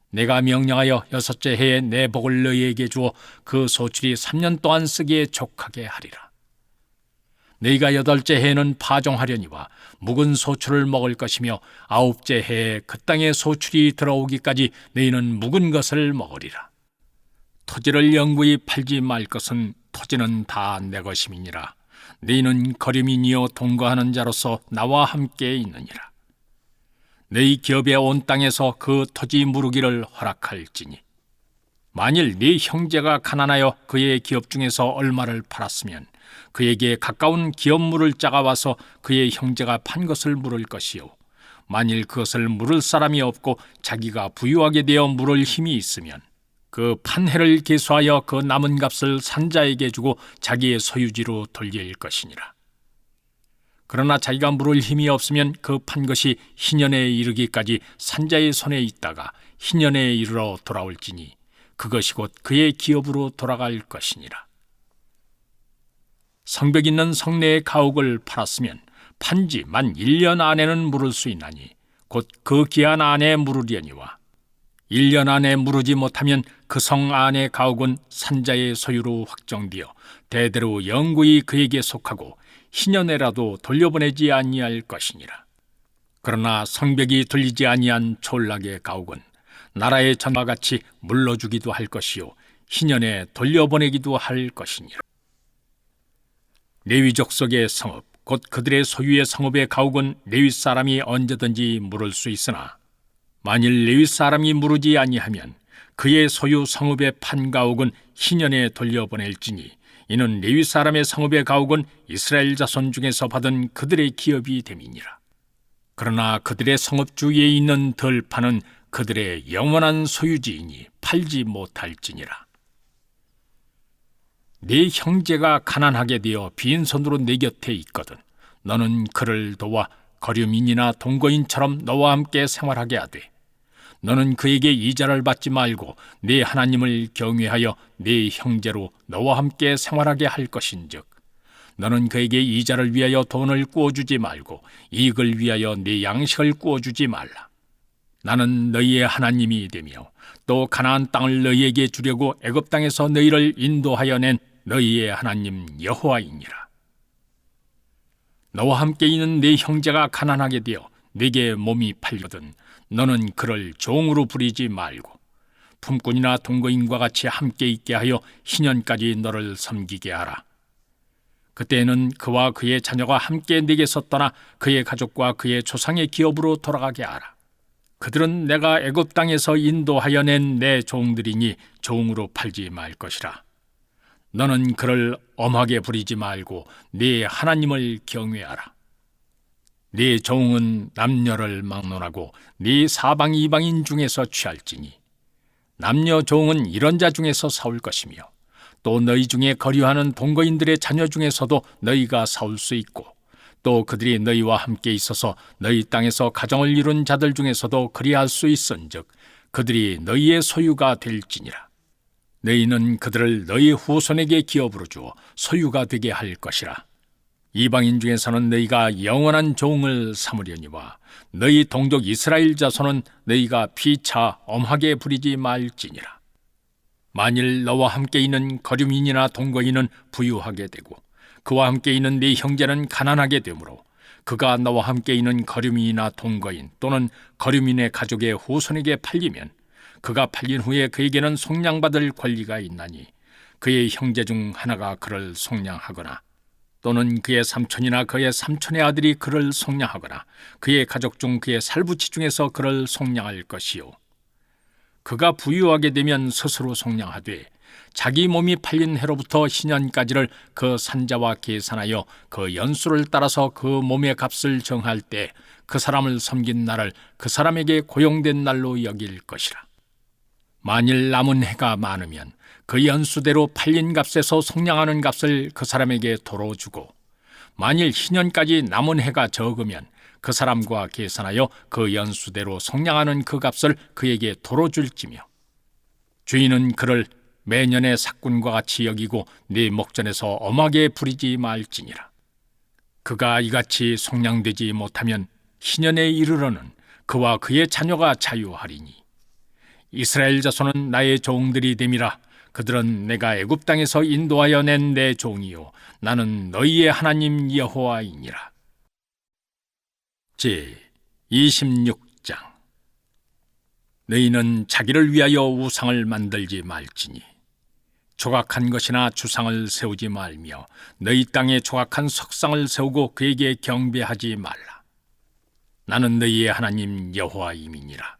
내가 명령하여 6째 해에 내 복을 너희에게 주어 그 소출이 3년 동안 쓰기에 족하게 하리라. 너희가 8째 해에는 파종하려니와 묵은 소출을 먹을 것이며 9째 해에 그 땅에 소출이 들어오기까지 너희는 묵은 것을 먹으리라. 토지를 영구히 팔지 말 것은 토지는 다 내 것임이니라. 너희는 거류민이요 동거하는 자로서 나와 함께 있느니라. 너희 기업의 온 땅에서 그 토지 무르기를 허락할지니 만일 네 형제가 가난하여 그의 기업 중에서 얼마를 팔았으면 그에게 가까운 기업 물을 자가 와서 그의 형제가 판 것을 물을 것이요 만일 그것을 물을 사람이 없고 자기가 부유하게 되어 물을 힘이 있으면 그 판해를 계수하여 그 남은 값을 산자에게 주고 자기의 소유지로 돌릴 것이니라. 그러나 자기가 물을 힘이 없으면 그 판 것이 희년에 이르기까지 산자의 손에 있다가 희년에 이르러 돌아올지니 그것이 곧 그의 기업으로 돌아갈 것이니라. 성벽 있는 성내의 가옥을 팔았으면 판지 만 1년 안에는 물을 수 있나니 곧 그 기한 안에 물으려니와 1년 안에 물으지 못하면 그 성 안의 가옥은 산자의 소유로 확정되어 대대로 영구히 그에게 속하고 희년에라도 돌려보내지 아니할 것이니라. 그러나 성벽이 돌리지 아니한 촌락의 가옥은 나라의 전과 같이 물러주기도 할 것이요 희년에 돌려보내기도 할 것이니라. 레위 족속의 성읍 곧 그들의 소유의 성읍의 가옥은 레위 사람이 언제든지 물을 수 있으나 만일 레위 사람이 물으지 아니하면 그의 소유 성읍의 판 가옥은 희년에 돌려보낼지니 이는 레위 사람의 성읍의 가옥은 이스라엘 자손 중에서 받은 그들의 기업이 됨이니라. 그러나 그들의 성읍 주위에 있는 들판은 그들의 영원한 소유지이니 팔지 못할지니라. 네 형제가 가난하게 되어 빈손으로 내 곁에 있거든 너는 그를 도와 거류민이나 동거인처럼 너와 함께 생활하게 하되 너는 그에게 이자를 받지 말고 네 하나님을 경외하여 네 형제로 너와 함께 생활하게 할 것인즉 너는 그에게 이자를 위하여 돈을 구워주지 말고 이익을 위하여 네 양식을 구워주지 말라. 나는 너희의 하나님이 되며 또 가나안 땅을 너희에게 주려고 애굽 땅에서 너희를 인도하여 낸 너희의 하나님 여호와이니라. 너와 함께 있는 네 형제가 가난하게 되어 네게 몸이 팔리거든 너는 그를 종으로 부리지 말고 품꾼이나 동거인과 같이 함께 있게 하여 희년까지 너를 섬기게 하라. 그때에는 그와 그의 자녀가 함께 네게서 떠나 그의 가족과 그의 조상의 기업으로 돌아가게 하라. 그들은 내가 애굽 땅에서 인도하여 낸 내 종들이니 종으로 팔지 말 것이라. 너는 그를 엄하게 부리지 말고 네 하나님을 경외하라. 네 종은 남녀를 막론하고 네 사방 이방인 중에서 취할지니 남녀 종은 이런 자 중에서 사올 것이며 또 너희 중에 거류하는 동거인들의 자녀 중에서도 너희가 사올 수 있고 또 그들이 너희와 함께 있어서 너희 땅에서 가정을 이룬 자들 중에서도 그리할 수 있은즉 그들이 너희의 소유가 될지니라. 너희는 그들을 너희 후손에게 기업으로 주어 소유가 되게 할 것이라. 이방인 중에서는 너희가 영원한 종을 삼으려니와 너희 동족 이스라엘 자손은 너희가 피차 엄하게 부리지 말지니라. 만일 너와 함께 있는 거류민이나 동거인은 부유하게 되고 그와 함께 있는 네 형제는 가난하게 되므로 그가 너와 함께 있는 거류민이나 동거인 또는 거류민의 가족의 후손에게 팔리면 그가 팔린 후에 그에게는 속량받을 권리가 있나니 그의 형제 중 하나가 그를 속량하거나 또는 그의 삼촌이나 그의 삼촌의 아들이 그를 속량하거나 그의 가족 중 그의 살부치 중에서 그를 속량할 것이요. 그가 부유하게 되면 스스로 속량하되 자기 몸이 팔린 해로부터 희년까지를 그 산자와 계산하여 그 연수를 따라서 그 몸의 값을 정할 때 그 사람을 섬긴 날을 그 사람에게 고용된 날로 여길 것이라. 만일 남은 해가 많으면 그 연수대로 팔린 값에서 속량하는 값을 그 사람에게 도로 주고 만일 희년까지 남은 해가 적으면 그 사람과 계산하여 그 연수대로 속량하는 그 값을 그에게 도로 줄지며 주인은 그를 매년의 삭군과 같이 여기고 네 목전에서 엄하게 부리지 말지니라. 그가 이같이 속량되지 못하면 희년에 이르러는 그와 그의 자녀가 자유하리니 이스라엘 자손은 나의 종들이 됨이라. 그들은 내가 애굽 땅에서 인도하여 낸 내 종이요 나는 너희의 하나님 여호와이니라. 제 26장. 너희는 자기를 위하여 우상을 만들지 말지니 조각한 것이나 주상을 세우지 말며 너희 땅에 조각한 석상을 세우고 그에게 경배하지 말라. 나는 너희의 하나님 여호와임이니라.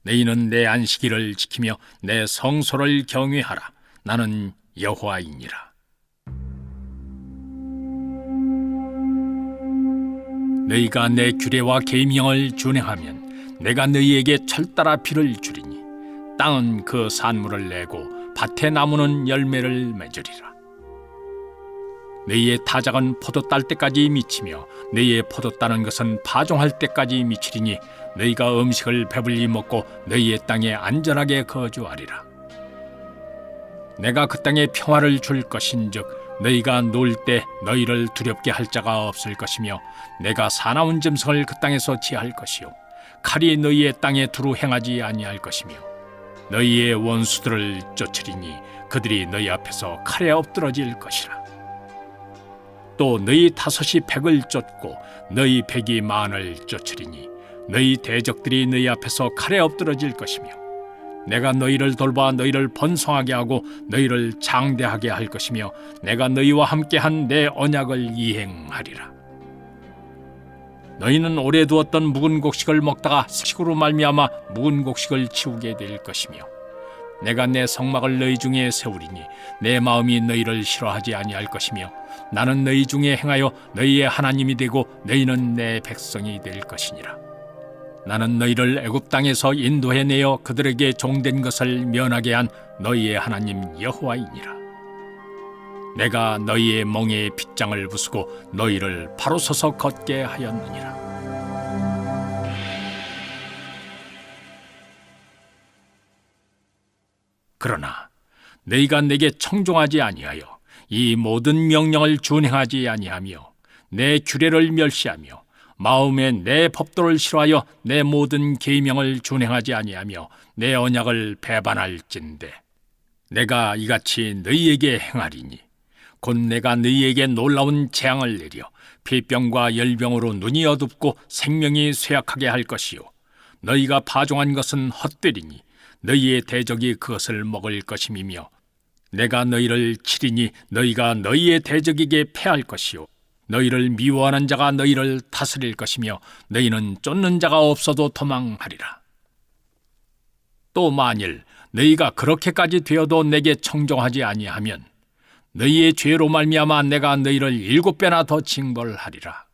너희는 내 안식일을 지키며 내 성소를 경외하라. 나는 여호와이니라. 너희가 내 규례와 계명을 준행하면 내가 너희에게 철따라 비를 주리니 땅은 그 산물을 내고 밭의 나무는 열매를 맺으리라. 너희의 타작은 포도 딸 때까지 미치며 너희의 포도 따는 것은 파종할 때까지 미치리니 너희가 음식을 배불리 먹고 너희의 땅에 안전하게 거주하리라. 내가 그 땅에 평화를 줄 것인즉 너희가 놀 때 너희를 두렵게 할 자가 없을 것이며 내가 사나운 짐승을 그 땅에서 치할 것이요 칼이 너희의 땅에 두루 행하지 아니할 것이며 너희의 원수들을 쫓으리니 그들이 너희 앞에서 칼에 엎드러질 것이라. 또 너희 다섯이 백을 쫓고 너희 백이 만을 쫓으리니 너희 대적들이 너희 앞에서 칼에 엎드러질 것이며 내가 너희를 돌봐 너희를 번성하게 하고 너희를 장대하게 할 것이며 내가 너희와 함께한 내 언약을 이행하리라. 너희는 오래 두었던 묵은 곡식을 먹다가 식으로 말미암아 묵은 곡식을 치우게 될 것이며 내가 내 성막을 너희 중에 세우리니 내 마음이 너희를 싫어하지 아니할 것이며 나는 너희 중에 행하여 너희의 하나님이 되고 너희는 내 백성이 될 것이니라. 나는 너희를 애굽 땅에서 인도해내어 그들에게 종된 것을 면하게 한 너희의 하나님 여호와이니라. 내가 너희의 멍에에 빗장을 부수고 너희를 바로 서서 걷게 하였느니라. 그러나 너희가 내게 청종하지 아니하여 이 모든 명령을 준행하지 아니하며 내 규례를 멸시하며 마음에 내 법도를 싫어하여 내 모든 계명을 준행하지 아니하며 내 언약을 배반할진대 내가 이같이 너희에게 행하리니 곧 내가 너희에게 놀라운 재앙을 내려 폐병과 열병으로 눈이 어둡고 생명이 쇠약하게 할 것이요 너희가 파종한 것은 헛되리니 너희의 대적이 그것을 먹을 것임이며 내가 너희를 치리니 너희가 너희의 대적에게 패할 것이요 너희를 미워하는 자가 너희를 다스릴 것이며 너희는 쫓는 자가 없어도 도망하리라. 또 만일 너희가 그렇게까지 되어도 내게 청종하지 아니하면 너희의 죄로 말미암아 내가 너희를 7배나 더 징벌하리라.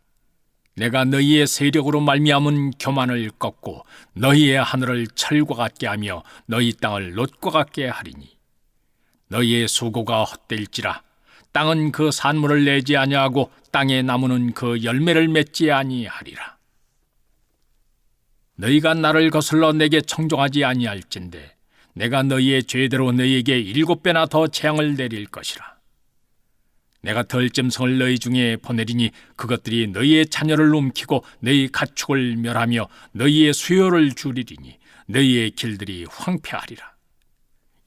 내가 너희의 세력으로 말미암은 교만을 꺾고 너희의 하늘을 철과 같게 하며 너희 땅을 놋과 같게 하리니 너희의 수고가 헛될지라 땅은 그 산물을 내지 아니하고 땅의 나무는 그 열매를 맺지 아니하리라. 너희가 나를 거슬러 내게 청종하지 아니할진대 내가 너희의 죄대로 너희에게 7배나 더 재앙을 내릴 것이라. 내가 덜짐승을 너희 중에 보내리니 그것들이 너희의 자녀를 움키고 너희 가축을 멸하며 너희의 수요를 줄이리니 너희의 길들이 황폐하리라.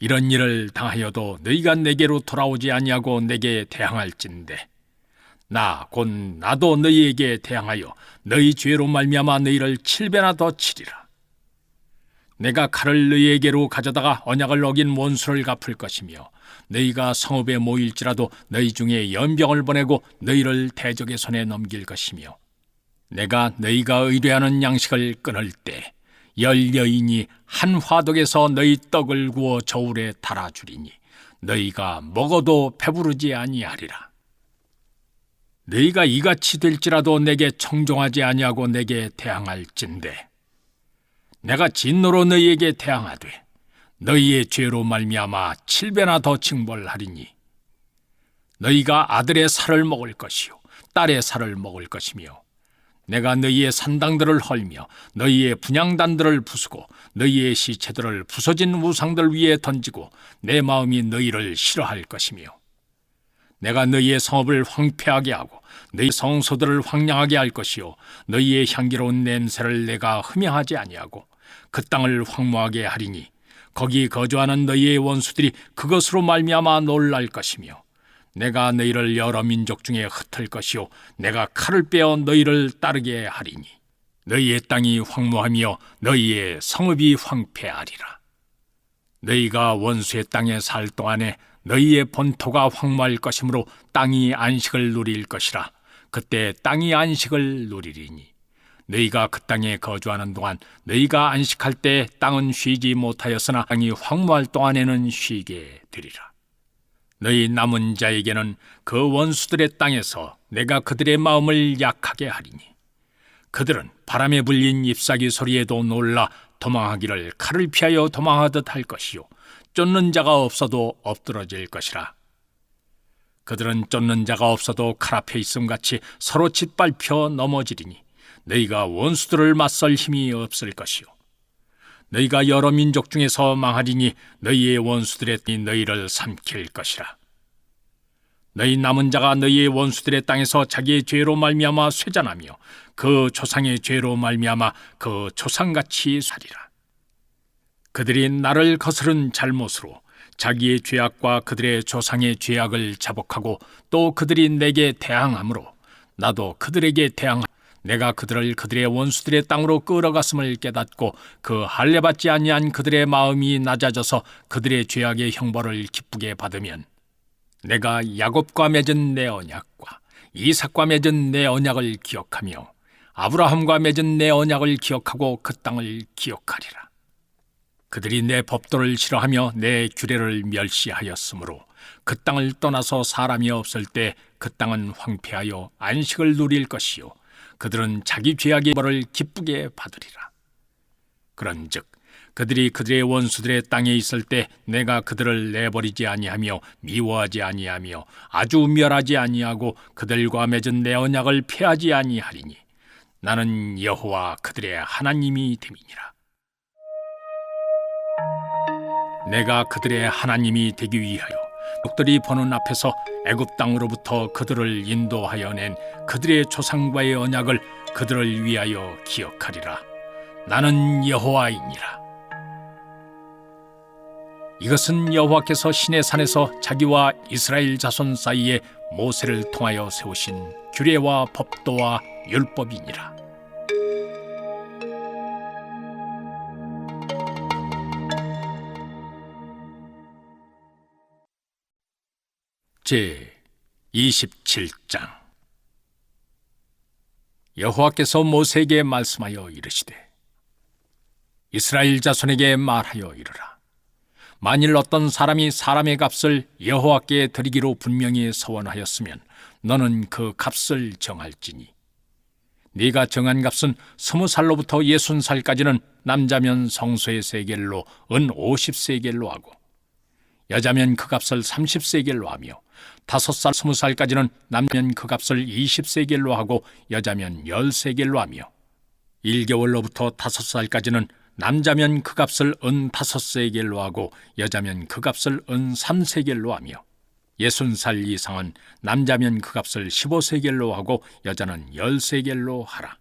이런 일을 당하여도 너희가 내게로 돌아오지 아니하고 내게 대항할진대 나 곧 나도 너희에게 대항하여 너희 죄로 말미암아 너희를 7배나 더 치리라. 내가 칼을 너희에게로 가져다가 언약을 어긴 원수를 갚을 것이며 너희가 성읍에 모일지라도 너희 중에 연병을 보내고 너희를 대적의 손에 넘길 것이며 내가 너희가 의뢰하는 양식을 끊을 때 10여인이 한 화덕에서 너희 떡을 구워 저울에 달아주리니 너희가 먹어도 배부르지 아니하리라. 너희가 이같이 될지라도 내게 청종하지 아니하고 내게 대항할진대 내가 진노로 너희에게 대항하되 너희의 죄로 말미암아 7배나 더 징벌하리니 너희가 아들의 살을 먹을 것이요 딸의 살을 먹을 것이며 내가 너희의 산당들을 헐며 너희의 분향단들을 부수고 너희의 시체들을 부서진 우상들 위에 던지고 내 마음이 너희를 싫어할 것이며 내가 너희의 성읍을 황폐하게 하고 너희 성소들을 황량하게 할 것이요 너희의 향기로운 냄새를 내가 흠양하지 아니하고 그 땅을 황무하게 하리니 거기 거주하는 너희의 원수들이 그것으로 말미암아 놀랄 것이며 내가 너희를 여러 민족 중에 흩을 것이요 내가 칼을 빼어 너희를 따르게 하리니 너희의 땅이 황무하며 너희의 성읍이 황폐하리라. 너희가 원수의 땅에 살 동안에 너희의 본토가 황무할 것이므로 땅이 안식을 누릴 것이라. 그때 땅이 안식을 누리리니 너희가 그 땅에 거주하는 동안 너희가 안식할 때 땅은 쉬지 못하였으나 땅이 황무할 동안에는 쉬게 되리라. 너희 남은 자에게는 그 원수들의 땅에서 내가 그들의 마음을 약하게 하리니 그들은 바람에 불린 잎사귀 소리에도 놀라 도망하기를 칼을 피하여 도망하듯 할 것이요 쫓는 자가 없어도 엎드러질 것이라. 그들은 쫓는 자가 없어도 칼 앞에 있음같이 서로 짓밟혀 넘어지리니 너희가 원수들을 맞설 힘이 없을 것이요 너희가 여러 민족 중에서 망하리니 너희의 원수들의 땅이 너희를 삼킬 것이라. 너희 남은 자가 너희의 원수들의 땅에서 자기의 죄로 말미암아 쇠잔하며 그 조상의 죄로 말미암아 그 조상같이 살리라. 그들이 나를 거스른 잘못으로 자기의 죄악과 그들의 조상의 죄악을 자복하고 또 그들이 내게 대항함으로 나도 그들에게 대항하며 내가 그들을 그들의 원수들의 땅으로 끌어갔음을 깨닫고 그 할례받지 아니한 그들의 마음이 낮아져서 그들의 죄악의 형벌을 기쁘게 받으면 내가 야곱과 맺은 내 언약과 이삭과 맺은 내 언약을 기억하며 아브라함과 맺은 내 언약을 기억하고 그 땅을 기억하리라. 그들이 내 법도를 싫어하며 내 규례를 멸시하였으므로 그 땅을 떠나서 사람이 없을 때 그 땅은 황폐하여 안식을 누릴 것이요 그들은 자기 죄악의 벌을 기쁘게 받으리라. 그런즉 그들이 그들의 원수들의 땅에 있을 때 내가 그들을 내버리지 아니하며 미워하지 아니하며 아주 멸하지 아니하고 그들과 맺은 내 언약을 폐하지 아니하리니 나는 여호와 그들의 하나님이 됨이니라. 내가 그들의 하나님이 되기 위하여 적들이 보는 앞에서 애굽 땅으로부터 그들을 인도하여 낸 그들의 조상과의 언약을 그들을 위하여 기억하리라. 나는 여호와이니라. 이것은 여호와께서 시내 산에서 자기와 이스라엘 자손 사이에 모세를 통하여 세우신 규례와 법도와 율법이니라. 제 27장. 여호와께서 모세에게 말씀하여 이르시되 이스라엘 자손에게 말하여 이르라. 만일 어떤 사람이 사람의 값을 여호와께 드리기로 분명히 서원하였으면 너는 그 값을 정할지니 네가 정한 값은 20살로부터 60살까지는 남자면 성소의 세겔로 은 50세겔로 하고 여자면 그 값을 30세겔로 하며 5살 20살까지는 남자면 그 값을 20세겔로 하고 여자면 10세겔로 하며 1개월로부터 5살까지는 남자면 그 값을 은 5세겔로 하고 여자면 그 값을 은 3세겔로 하며 60살 이상은 남자면 그 값을 15세겔로 하고 여자는 10세겔로 하라.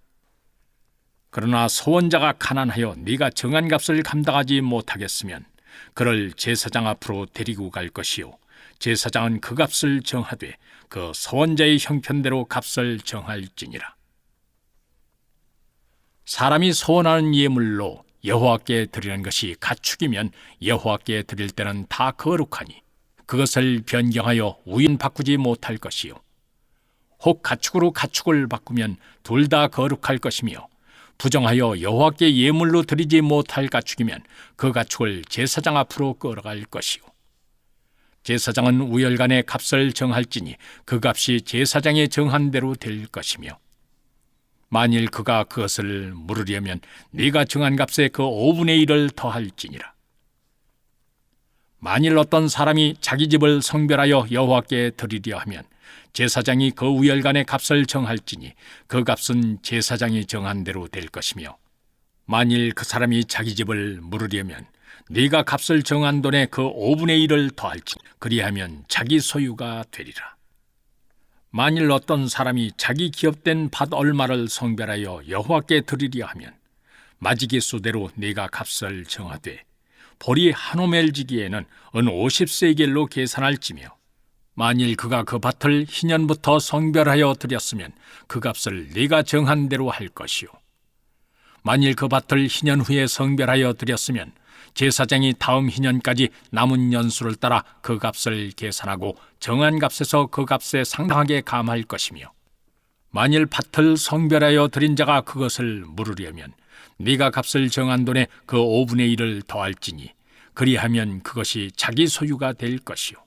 그러나 소원자가 가난하여 네가 정한 값을 감당하지 못하겠으면 그를 제사장 앞으로 데리고 갈 것이요 제사장은 그 값을 정하되 그 소원자의 형편대로 값을 정할지니라. 사람이 소원하는 예물로 여호와께 드리는 것이 가축이면 여호와께 드릴 때는 다 거룩하니 그것을 변경하여 우연 바꾸지 못할 것이요 혹 가축으로 가축을 바꾸면 둘 다 거룩할 것이며 부정하여 여호와께 예물로 드리지 못할 가축이면 그 가축을 제사장 앞으로 끌어갈 것이요 제사장은 우열간의 값을 정할지니 그 값이 제사장의 정한 대로 될 것이며 만일 그가 그것을 물으려면 네가 정한 값에 그 5분의 1을 더할지니라. 만일 어떤 사람이 자기 집을 성별하여 여호와께 드리려 하면 제사장이 그 우열간의 값을 정할지니 그 값은 제사장이 정한 대로 될 것이며 만일 그 사람이 자기 집을 물으려면 네가 값을 정한 돈에 그 5분의 1을 더할지 그리하면 자기 소유가 되리라. 만일 어떤 사람이 자기 기업된 밭 얼마를 성별하여 여호와께 드리려 하면 마지기수대로 네가 값을 정하되 보리 한 오멜지기에는 은 50세겔로 계산할지며 만일 그가 그 밭을 희년부터 성별하여 드렸으면 그 값을 네가 정한 대로 할 것이요 만일 그 밭을 희년 후에 성별하여 드렸으면 제사장이 다음 희년까지 남은 연수를 따라 그 값을 계산하고 정한 값에서 그 값에 상당하게 감할 것이며 만일 밭을 성별하여 드린 자가 그것을 물으려면 네가 값을 정한 돈에 그 5분의 1을 더할지니 그리하면 그것이 자기 소유가 될 것이요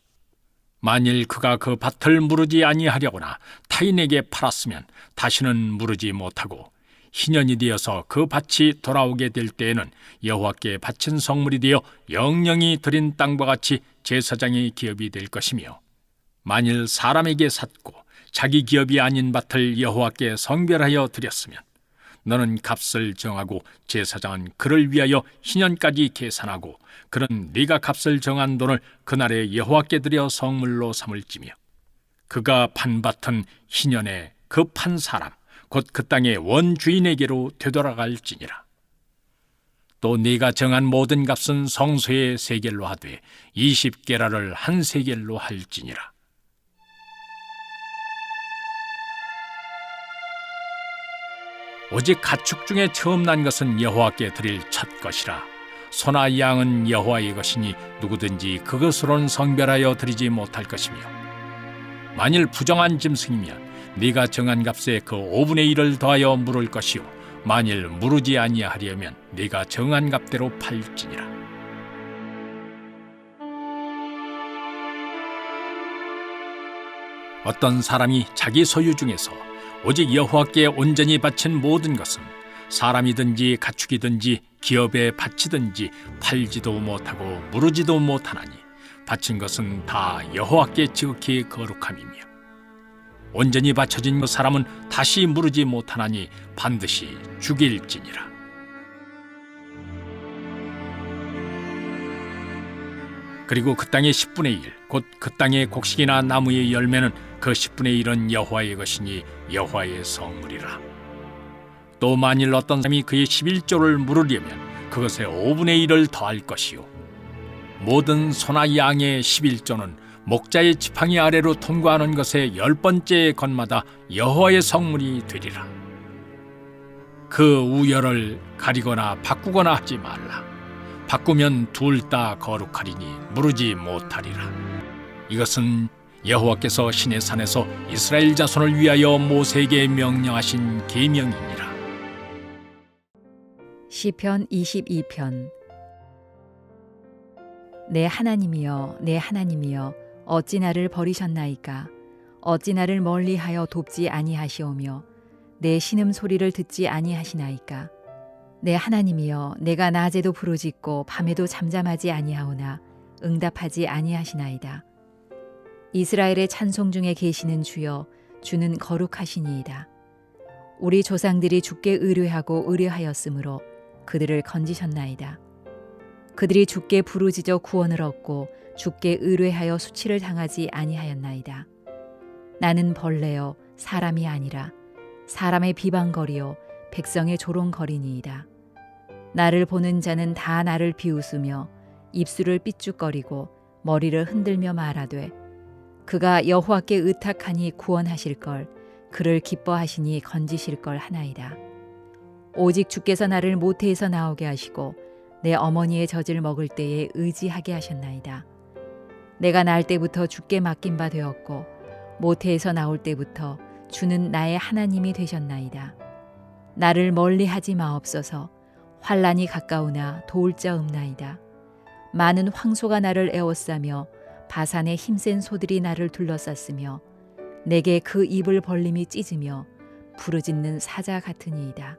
만일 그가 그 밭을 무르지 아니하려거나 타인에게 팔았으면 다시는 무르지 못하고 희년이 되어서 그 밭이 돌아오게 될 때에는 여호와께 바친 성물이 되어 영영이 드린 땅과 같이 제사장의 기업이 될 것이며 만일 사람에게 샀고 자기 기업이 아닌 밭을 여호와께 성별하여 드렸으면 너는 값을 정하고 제사장은 그를 위하여 희년까지 계산하고 그는 네가 값을 정한 돈을 그날에 여호와께 드려 성물로 삼을지며 그가 판 밭은 희년에 그 판 사람 곧 그 땅의 원주인에게로 되돌아갈지니라. 또 네가 정한 모든 값은 성소의 세겔로 하되 20게라를 한 세겔로 할지니라. 오직 가축 중에 처음 난 것은 여호와께 드릴 첫 것이라. 소나 양은 여호와의 것이니 누구든지 그것으로는 성별하여 드리지 못할 것이며 만일 부정한 짐승이면 네가 정한 값에 그 5분의 1을 더하여 물을 것이요 만일 무르지 아니하려면 네가 정한 값대로 팔지니라. 어떤 사람이 자기 소유 중에서 오직 여호와께 온전히 바친 모든 것은 사람이든지 가축이든지 기업에 바치든지 팔지도 못하고 무르지도 못하나니 바친 것은 다 여호와께 지극히 거룩함이며 온전히 바쳐진 그 사람은 다시 무르지 못하나니 반드시 죽일지니라. 그리고 그 땅의 10분의 1, 곧 그 땅의 곡식이나 나무의 열매는 그 10분의 1은 여호와의 것이니 여호와의 성물이라. 또 만일 어떤 사람이 그의 11조를 물으려면 그것에 5분의 1을 더할 것이요 모든 소나 양의 11조는 목자의 지팡이 아래로 통과하는 것의 10번째 것마다 여호와의 성물이 되리라. 그 우열을 가리거나 바꾸거나 하지 말라. 바꾸면 둘 다 거룩하리니 무르지 못하리라. 이것은 여호와께서 시내 산에서 이스라엘 자손을 위하여 모세에게 명령하신 계명이니라. 시편 22편. 내 하나님이여, 내 하나님이여, 어찌 나를 버리셨나이까? 어찌 나를 멀리하여 돕지 아니하시오며 내 신음 소리를 듣지 아니하시나이까? 내 하나님이여, 내가 낮에도 부르짖고 밤에도 잠잠하지 아니하오나 응답하지 아니하시나이다. 이스라엘의 찬송 중에 계시는 주여, 주는 거룩하시니이다. 우리 조상들이 주께 의뢰하고 의뢰하였으므로 그들을 건지셨나이다. 그들이 주께 부르짖어 구원을 얻고 주께 의뢰하여 수치를 당하지 아니하였나이다. 나는 벌레요 사람이 아니라 사람의 비방거리요 백성의 조롱거리니이다. 나를 보는 자는 다 나를 비웃으며 입술을 삐죽거리고 머리를 흔들며 말하되 그가 여호와께 의탁하니 구원하실 걸, 그를 기뻐하시니 건지실 걸 하나이다. 오직 주께서 나를 모태에서 나오게 하시고 내 어머니의 젖을 먹을 때에 의지하게 하셨나이다. 내가 날 때부터 주께 맡긴 바 되었고 모태에서 나올 때부터 주는 나의 하나님이 되셨나이다. 나를 멀리하지 마옵소서. 환난이 가까우나 도울 자 없나이다. 많은 황소가 나를 에워싸며 바산의 힘센 소들이 나를 둘러쌌으며 내게 그 입을 벌림이 찢으며 부르짖는 사자 같으니이다.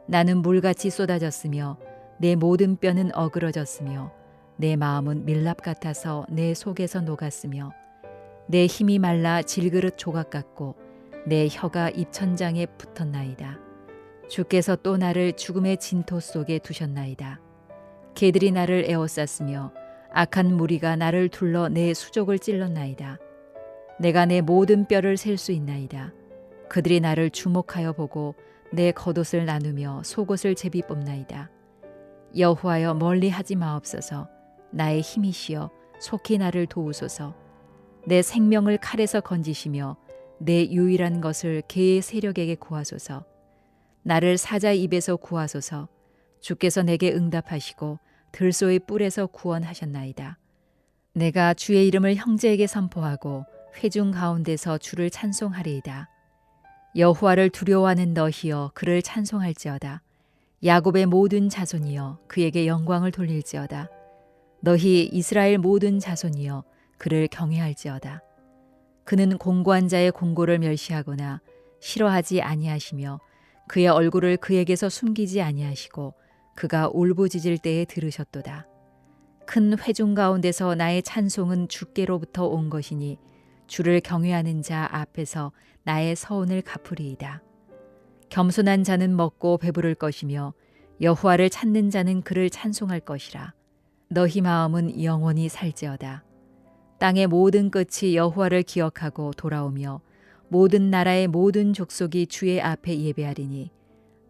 나는 물같이 쏟아졌으며 내 모든 뼈는 어그러졌으며 내 마음은 밀랍 같아서 내 속에서 녹았으며 내 힘이 말라 질그릇 조각 같고 내 혀가 입천장에 붙었나이다. 주께서 또 나를 죽음의 진토 속에 두셨나이다. 개들이 나를 에워쌌으며 악한 무리가 나를 둘러 내 수족을 찔렀나이다. 내가 내 모든 뼈를 셀 수 있나이다. 그들이 나를 주목하여 보고 내 겉옷을 나누며 속옷을 제비 뽑나이다. 여호와여 멀리하지 마옵소서. 나의 힘이시여 속히 나를 도우소서. 내 생명을 칼에서 건지시며 내 유일한 것을 개의 세력에게 구하소서. 나를 사자 입에서 구하소서. 주께서 내게 응답하시고 들소의 뿔에서 구원하셨나이다. 내가 주의 이름을 형제에게 선포하고 회중 가운데서 주를 찬송하리이다. 여호와를 두려워하는 너희여 그를 찬송할지어다. 야곱의 모든 자손이여 그에게 영광을 돌릴지어다. 너희 이스라엘 모든 자손이여 그를 경외할지어다. 그는 공고한 자의 공고를 멸시하거나 싫어하지 아니하시며 그의 얼굴을 그에게서 숨기지 아니하시고 그가 울부짖을 때에 들으셨도다. 큰 회중 가운데서 나의 찬송은 주께로부터 온 것이니 주를 경외하는 자 앞에서 나의 서운을 갚으리이다. 겸손한 자는 먹고 배부를 것이며 여호와를 찾는 자는 그를 찬송할 것이라. 너희 마음은 영원히 살지어다. 땅의 모든 끝이 여호와를 기억하고 돌아오며 모든 나라의 모든 족속이 주의 앞에 예배하리니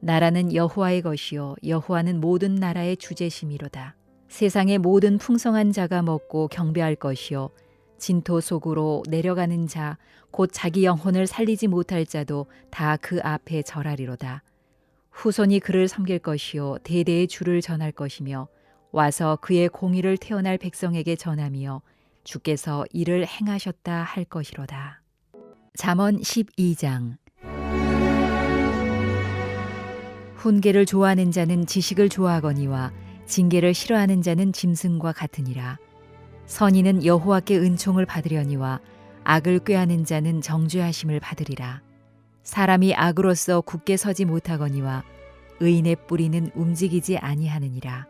나라는 여호와의 것이요 여호와는 모든 나라의 주제심이로다. 세상의 모든 풍성한 자가 먹고 경배할 것이요 진토 속으로 내려가는 자 곧 자기 영혼을 살리지 못할 자도 다 그 앞에 절하리로다. 후손이 그를 섬길 것이요 대대의 주를 전할 것이며 와서 그의 공의를 태어날 백성에게 전하며 주께서 이를 행하셨다 할 것이로다. 잠언 12장. 훈계를 좋아하는 자는 지식을 좋아하거니와 징계를 싫어하는 자는 짐승과 같으니라. 선인은 여호와께 은총을 받으려니와 악을 꾀하는 자는 정죄하심을 받으리라. 사람이 악으로서 굳게 서지 못하거니와 의인의 뿌리는 움직이지 아니하느니라.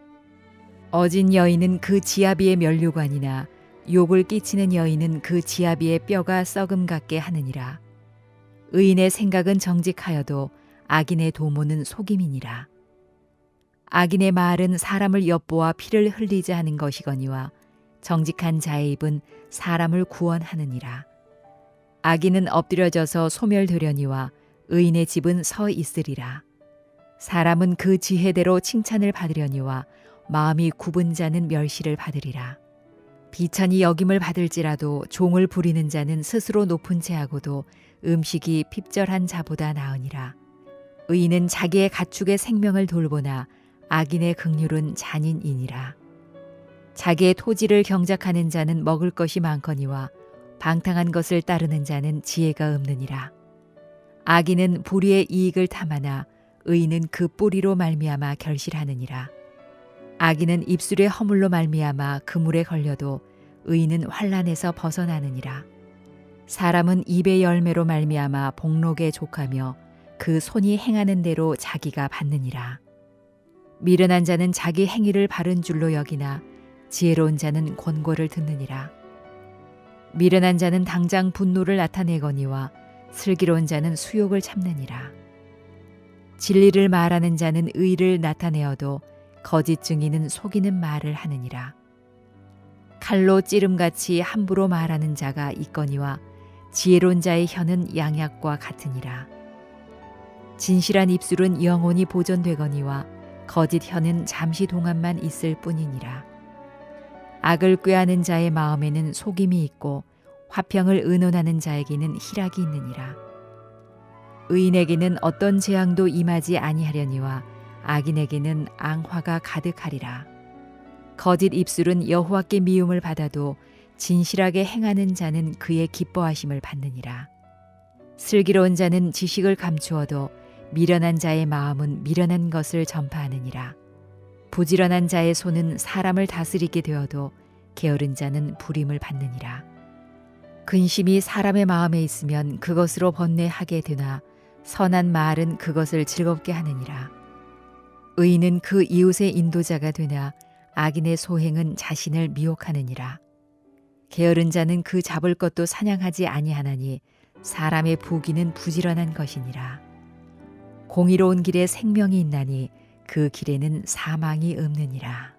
어진 여인은 그 지아비의 면류관이나 욕을 끼치는 여인은 그 지아비의 뼈가 썩음 같게 하느니라. 의인의 생각은 정직하여도 악인의 도모는 속임이니라. 악인의 말은 사람을 엿보아 피를 흘리자 하는 것이거니와 정직한 자의 입은 사람을 구원하느니라. 악인은 엎드려져서 소멸되려니와 의인의 집은 서 있으리라. 사람은 그 지혜대로 칭찬을 받으려니와 마음이 굽은 자는 멸시를 받으리라. 비천이 여김을 받을지라도 종을 부리는 자는 스스로 높은 채하고도 음식이 핍절한 자보다 나으니라. 의인은 자기의 가축의 생명을 돌보나 악인의 긍휼은 잔인이니라. 자기의 토지를 경작하는 자는 먹을 것이 많거니와 방탕한 것을 따르는 자는 지혜가 없느니라. 악인은 불의의 이익을 탐하나 의인은 그 뿌리로 말미암아 결실하느니라. 악인은 입술의 허물로 말미암아 그물에 걸려도 의인은 환난에서 벗어나느니라. 사람은 입의 열매로 말미암아 복록에 족하며 그 손이 행하는 대로 자기가 받느니라. 미련한 자는 자기 행위를 바른 줄로 여기나 지혜로운 자는 권고를 듣느니라. 미련한 자는 당장 분노를 나타내거니와 슬기로운 자는 수욕을 참느니라. 진리를 말하는 자는 의를 나타내어도 거짓 증인은 속이는 말을 하느니라. 칼로 찌름같이 함부로 말하는 자가 있거니와 지혜로운 자의 혀는 양약과 같으니라. 진실한 입술은 영원히 보존되거니와 거짓 혀는 잠시 동안만 있을 뿐이니라. 악을 꾀하는 자의 마음에는 속임이 있고 화평을 의논하는 자에게는 희락이 있느니라. 의인에게는 어떤 재앙도 임하지 아니하려니와 악인에게는 앙화가 가득하리라. 거짓 입술은 여호와께 미움을 받아도 진실하게 행하는 자는 그의 기뻐하심을 받느니라. 슬기로운 자는 지식을 감추어도 미련한 자의 마음은 미련한 것을 전파하느니라. 부지런한 자의 손은 사람을 다스리게 되어도 게으른 자는 불임을 받느니라. 근심이 사람의 마음에 있으면 그것으로 번뇌하게 되나 선한 말은 그것을 즐겁게 하느니라. 의인은 그 이웃의 인도자가 되나 악인의 소행은 자신을 미혹하느니라. 게으른 자는 그 잡을 것도 사냥하지 아니하나니 사람의 부귀는 부지런한 것이니라. 공의로운 길에 생명이 있나니 그 길에는 사망이 없느니라.